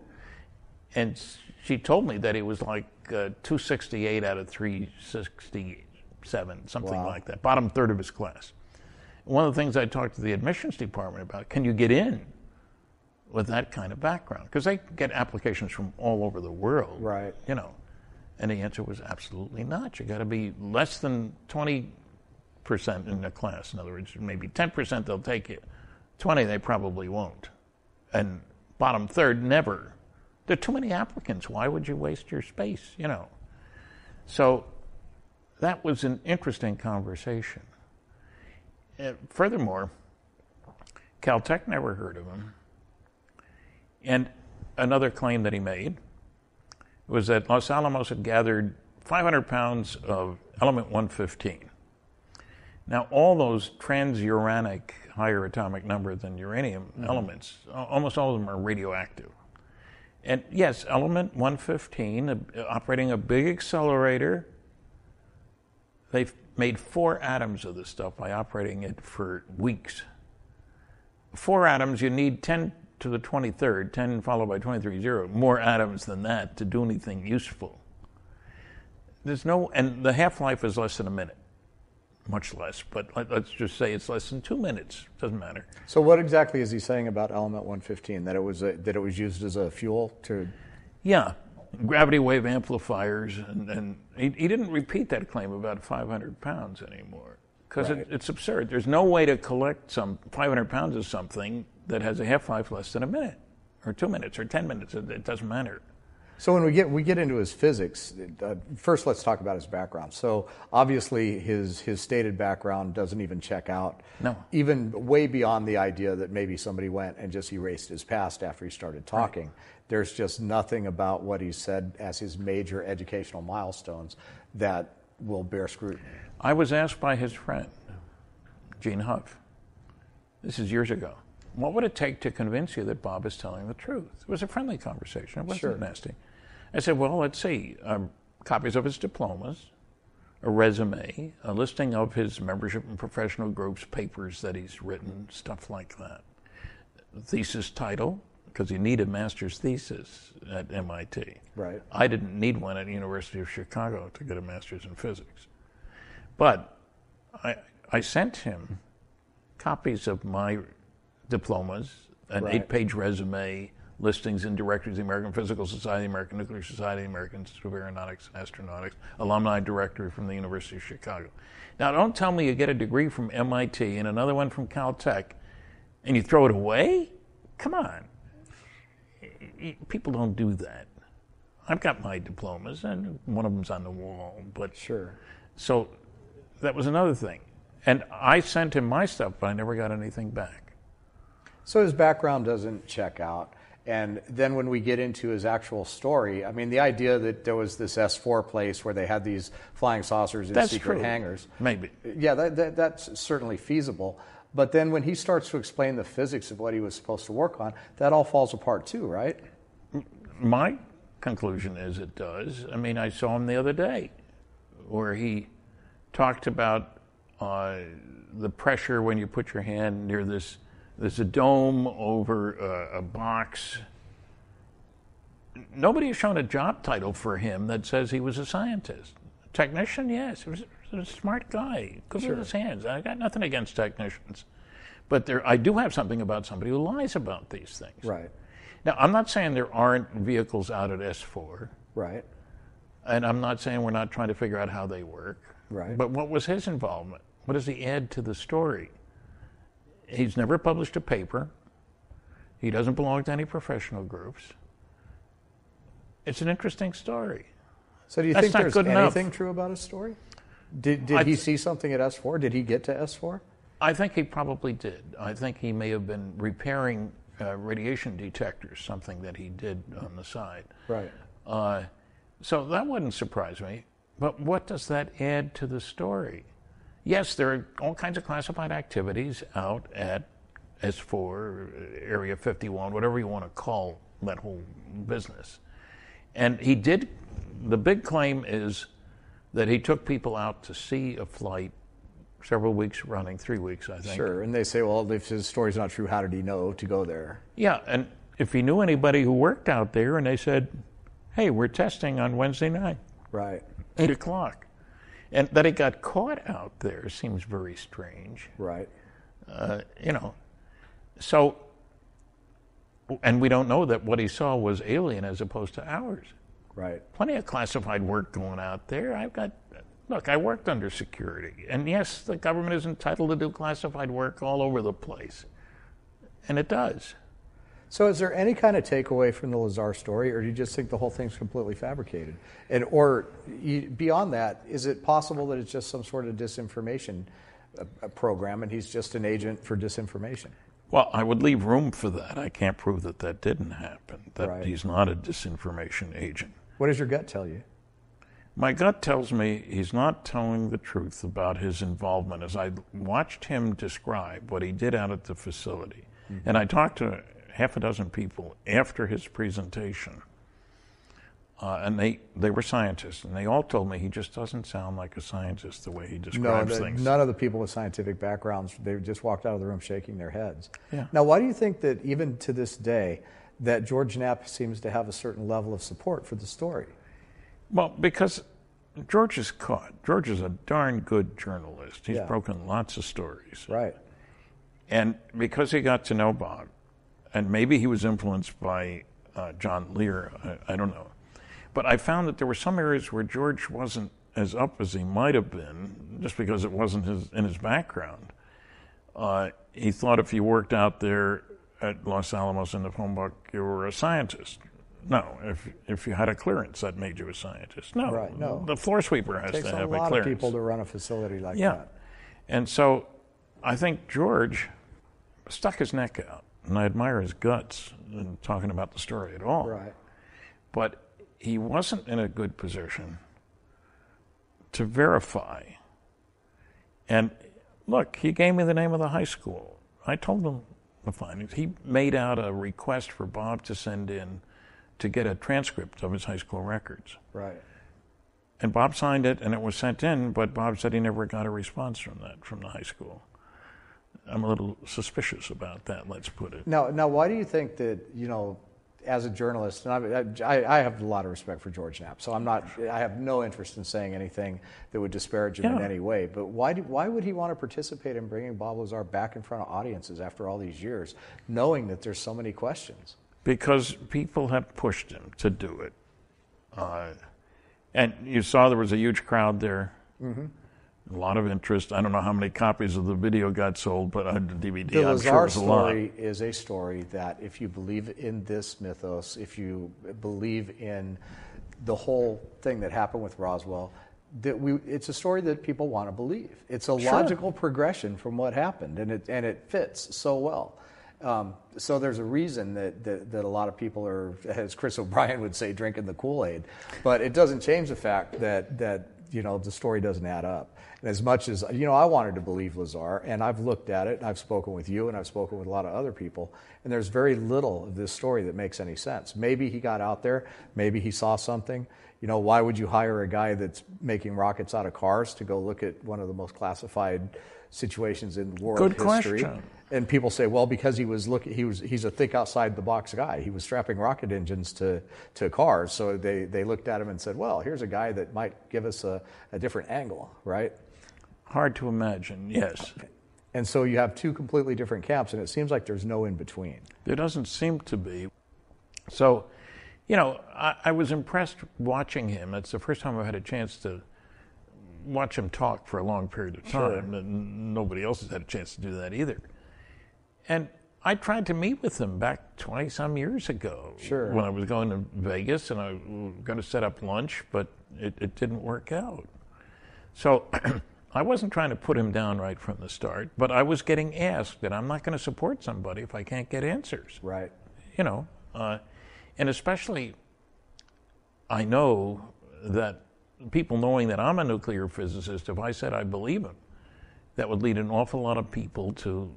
And she told me that he was like 268 out of 367, something like that. Bottom third of his class. One of the things I talked to the admissions department about, can you get in with that kind of background? Because they get applications from all over the world. Right. You know. And the answer was absolutely not. You got to be less than 20% in the class. In other words, maybe 10% they'll take you. 20 they probably won't. And bottom third, never. There are too many applicants. Why would you waste your space, you know? So that was an interesting conversation. Furthermore, Caltech never heard of him. And another claim that he made was that Los Alamos had gathered 500 pounds of element 115. Now, all those transuranic, higher atomic number than uranium elements, almost all of them are radioactive. And yes, element 115, operating a big accelerator, they've made 4 atoms of this stuff by operating it for weeks. 4 atoms, you need 10 to the 23rd, 10 followed by 23, 0, more atoms than that to do anything useful. There's no, and the half-life is less than a minute, much less, but let's just say it's less than 2 minutes, doesn't matter. So what exactly is he saying about element 115, that it was used as a fuel to... Yeah, gravity wave amplifiers, and he didn't repeat that claim about 500 pounds anymore, because it's absurd. There's no way to collect 500 pounds of something that has a half-life less than a minute, or 2 minutes, or 10 minutes. It doesn't matter. So when we get into his physics, first let's talk about his background. So obviously his stated background doesn't even check out. No. Even way beyond the idea that maybe somebody went and just erased his past after he started talking. Right. There's just nothing about what he said as his major educational milestones that will bear scrutiny. I was asked by his friend, Gene Huff, this is years ago, what would it take to convince you that Bob is telling the truth? It was a friendly conversation. It wasn't nasty. I said, well, let's see. Copies of his diplomas, a resume, a listing of his membership in professional groups, papers that he's written, stuff like that. Thesis title, because you need a master's thesis at MIT. Right. I didn't need one at the University of Chicago to get a master's in physics. But I sent him copies of my diplomas, an 8-page resume, listings in directories of the American Physical Society, the American Nuclear Society, the American Institute of Aeronautics and Astronautics, alumni directory from the University of Chicago. Now, don't tell me you get a degree from MIT and another one from Caltech and you throw it away? Come on. People don't do that. I've got my diplomas, and one of them's on the wall. But so that was another thing. And I sent him my stuff, but I never got anything back. So his background doesn't check out. And then when we get into his actual story, I mean, the idea that there was this S4 place where they had these flying saucers in secret hangars. Maybe. Yeah, that's certainly feasible. But then when he starts to explain the physics of what he was supposed to work on, that all falls apart too, right? My conclusion is it does. I mean, I saw him the other day where he talked about the pressure when you put your hand near this. There's a dome over a box. Nobody has shown a job title for him that says he was a scientist. Technician, yes. He was a smart guy. Good with his hands. I got nothing against technicians. But I do have something about somebody who lies about these things. Right. Now, I'm not saying there aren't vehicles out at S4. Right. And I'm not saying we're not trying to figure out how they work. Right. But what was his involvement? What does he add to the story? He's never published a paper. He doesn't belong to any professional groups. It's an interesting story. So do you think there's anything true about his story? Did he see something at S4? Did he get to S4? I think he probably did. I think he may have been repairing radiation detectors, something that he did on the side. Right. So that wouldn't surprise me. But what does that add to the story? yes, there are all kinds of classified activities out at S4, Area 51, whatever you want to call that whole business. And he did, the big claim is that he took people out to see a flight several weeks running, 3 weeks, I think. Sure, and they say, well, if his story's not true, how did he know to go there? Yeah, and if he knew anybody who worked out there and they said, hey, we're testing on Wednesday night. Right. 8 o'clock. And that he got caught out there seems very strange. Right. So, and we don't know that what he saw was alien as opposed to ours. Right. Plenty of classified work going out there. I worked under security. And yes, the government is entitled to do classified work all over the place. And it does. So is there any kind of takeaway from the Lazar story, or do you just think the whole thing's completely fabricated? Beyond that, is it possible that it's just some sort of disinformation program and he's just an agent for disinformation? Well, I would leave room for that. I can't prove that that didn't happen, that Right. he's not a disinformation agent. What does your gut tell you? My gut tells me he's not telling the truth about his involvement as I watched him describe what he did out at the facility. Mm-hmm. And I talked to half a dozen people after his presentation, and they were scientists, and they all told me he just doesn't sound like a scientist the way he describes things. None of the people with scientific backgrounds, they just walked out of the room shaking their heads. Yeah. Now, why do you think that even to this day that George Knapp seems to have a certain level of support for the story? Well, because George is caught. George is a darn good journalist. He's broken lots of stories. Right. And because he got to know Bob, and maybe he was influenced by John Lear, I don't know. But I found that there were some areas where George wasn't as up as he might have been, just because it wasn't in his background. He thought if you worked out there at Los Alamos in the phone book, you were a scientist. No, if you had a clearance, that made you a scientist. No, right, no. The floor sweeper has to have a clearance. It takes a lot of people to run a facility like that. And so I think George stuck his neck out, and I admire his guts in talking about the story at all. Right. But he wasn't in a good position to verify. And look, he gave me the name of the high school. I told him the findings. He made out a request for Bob to send in to get a transcript of his high school records. Right. And Bob signed it, and it was sent in, but Bob said he never got a response from the high school. I'm a little suspicious about that, let's put it. Now, why do you think that, as a journalist, and I have a lot of respect for George Knapp, so I have no interest in saying anything that would disparage him in any way, but why would he want to participate in bringing Bob Lazar back in front of audiences after all these years, knowing that there's so many questions? Because people have pushed him to do it. And you saw there was a huge crowd there. Mm-hmm. A lot of interest. I don't know how many copies of the video got sold, but on the DVD, the I'm Lazar sure it was a lot. story is a story that if you believe in this mythos, if you believe in the whole thing that happened with Roswell, it's a story that people want to believe. It's a logical progression from what happened, and it fits so well. So there's a reason that a lot of people are, as Chris O'Brien would say, drinking the Kool-Aid. But it doesn't change the fact that the story doesn't add up. And as much as, I wanted to believe Lazar, and I've looked at it, and I've spoken with you, and I've spoken with a lot of other people, and there's very little of this story that makes any sense. Maybe he got out there, maybe he saw something. Why would you hire a guy that's making rockets out of cars to go look at one of the most classified situations in world history? Good question. And people say, well, because he's a think outside the box guy. He was strapping rocket engines to cars. So they looked at him and said, well, here's a guy that might give us a different angle, right? Hard to imagine, yes. And so you have two completely different camps, and it seems like there's no in between. There doesn't seem to be. So, I was impressed watching him. It's the first time I've had a chance to watch him talk for a long period of time. Sure. And nobody else has had a chance to do that either. And I tried to meet with him back 20-some years ago. Sure. When I was going to Vegas, and I was going to set up lunch, but it didn't work out. So I wasn't trying to put him down right from the start, but I was getting asked that I'm not going to support somebody if I can't get answers. Right. And especially I know that people knowing that I'm a nuclear physicist, if I said I believe him, that would lead an awful lot of people to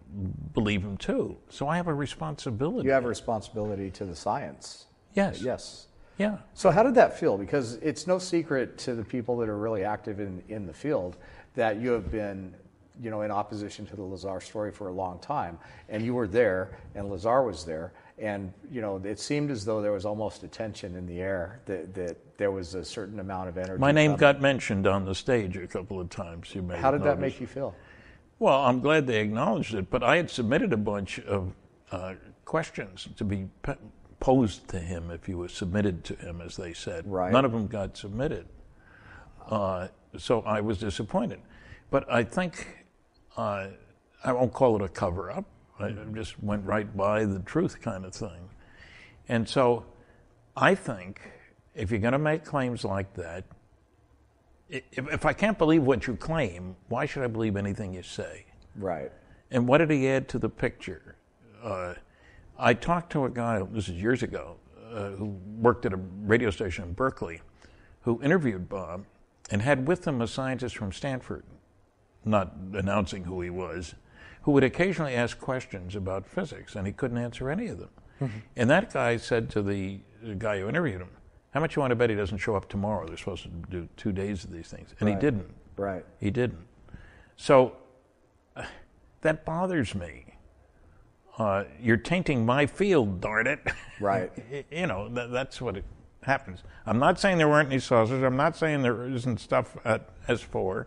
believe him too. So I have a responsibility. You have a responsibility to the science. Yes. Yes. Yeah. So how did that feel? Because it's no secret to the people that are really active in the field that you have been, in opposition to the Lazar story for a long time. And you were there, and Lazar was there. And, it seemed as though there was almost a tension in the air, that there was a certain amount of energy. My name got mentioned on the stage a couple of times. You may How did notice. that make you feel? Well, I'm glad they acknowledged it, but I had submitted a bunch of questions to be posed to him, if you were submitted to him, as they said. Right. None of them got submitted. So I was disappointed. But I think, I won't call it a cover-up. I just went right by the truth kind of thing. And so I think if you're going to make claims like that, if I can't believe what you claim, why should I believe anything you say? Right. And what did he add to the picture? I talked to a guy, this is years ago, who worked at a radio station in Berkeley, who interviewed Bob and had with him a scientist from Stanford, not announcing who he was, who would occasionally ask questions about physics, and he couldn't answer any of them. Mm-hmm. And that guy said to the guy who interviewed him, how much you want to bet he doesn't show up tomorrow? They're supposed to do 2 days of these things. And Right. he didn't. Right. He didn't. So that bothers me. You're tainting my field, darn it. Right. That's what it happens. I'm not saying there weren't any saucers. I'm not saying there isn't stuff at S4,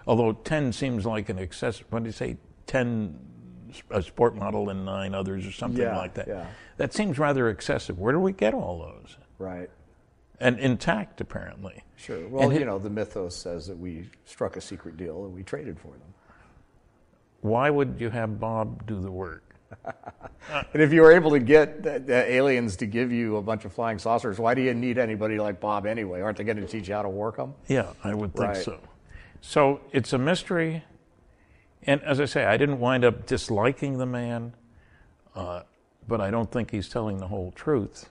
although 10 seems like an excess. What do you say? 10 a sport model and 9 others or something like that. Yeah. That seems rather excessive. Where do we get all those? Right. And intact, apparently. Sure. Well, the mythos says that we struck a secret deal and we traded for them. Why would you have Bob do the work? And if you were able to get the aliens to give you a bunch of flying saucers, why do you need anybody like Bob anyway? Aren't they going to teach you how to work them? Yeah, I would think Right. so. So it's a mystery. And as I say, I didn't wind up disliking the man, but I don't think he's telling the whole truth.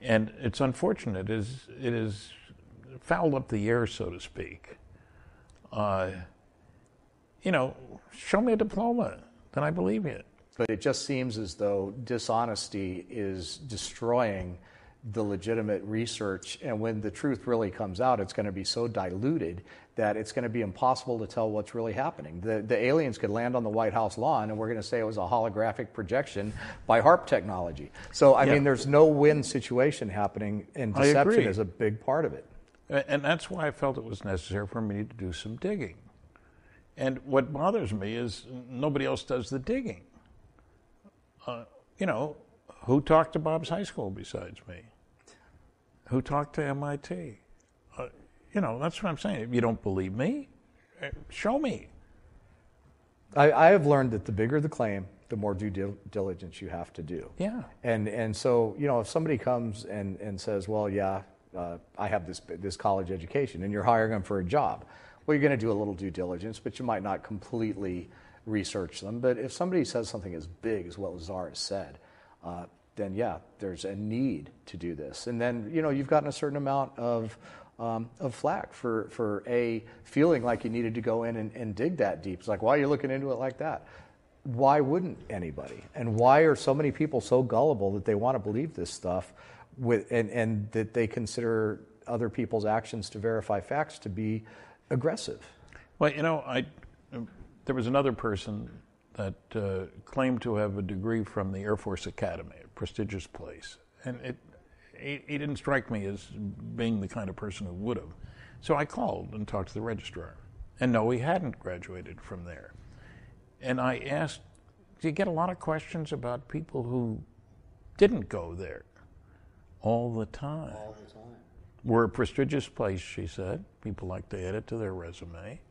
And it's unfortunate. It is fouled up the air, so to speak. Show me a diploma, then I believe you. But it just seems as though dishonesty is destroying the legitimate research, and when the truth really comes out, it's going to be so diluted that it's going to be impossible to tell what's really happening. The aliens could land on the White House lawn, and we're going to say it was a holographic projection by HARP technology. So, I mean, there's no win situation happening, and deception is a big part of it. And that's why I felt it was necessary for me to do some digging. And what bothers me is nobody else does the digging. Who talked to Bob's high school besides me? Who talked to MIT? That's what I'm saying. If you don't believe me, show me. I have learned that the bigger the claim, the more due diligence you have to do. Yeah. And so, if somebody comes and says, well, I have this college education, and you're hiring them for a job, well, you're going to do a little due diligence, but you might not completely research them. But if somebody says something as big as what Lazar has said, then there's a need to do this. And then, you've gotten a certain amount of flack for feeling like you needed to go in and dig that deep. It's like, why are you looking into it like that? Why wouldn't anybody? And why are so many people so gullible that they want to believe this stuff and that they consider other people's actions to verify facts to be aggressive? Well, there was another person that claimed to have a degree from the Air Force Academy, a prestigious place. And he didn't strike me as being the kind of person who would have. So I called and talked to the registrar. And no, he hadn't graduated from there. And I asked, do you get a lot of questions about people who didn't go there? All the time. All the time. We're a prestigious place, she said. People like to add it to their resume.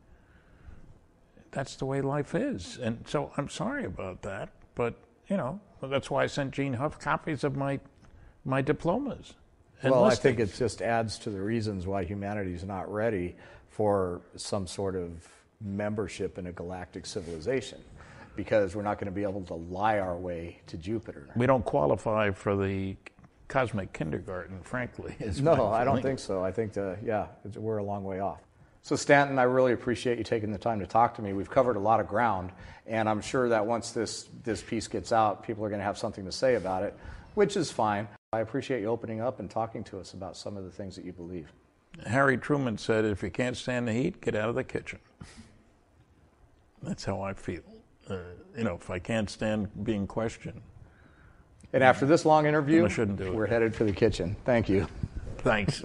That's the way life is. And so I'm sorry about that, but, that's why I sent Gene Huff copies of my diplomas. Well, I think it just adds to the reasons why humanity is not ready for some sort of membership in a galactic civilization, because we're not going to be able to lie our way to Jupiter. We don't qualify for the cosmic kindergarten, frankly. No, I don't think so. I think, we're a long way off. So Stanton, I really appreciate you taking the time to talk to me. We've covered a lot of ground, and I'm sure that once this piece gets out, people are going to have something to say about it, which is fine. I appreciate you opening up and talking to us about some of the things that you believe. Harry Truman said, if you can't stand the heat, get out of the kitchen. That's how I feel. If I can't stand being questioned. And after this long interview, I shouldn't do it. We're headed for the kitchen. Thank you. Thanks.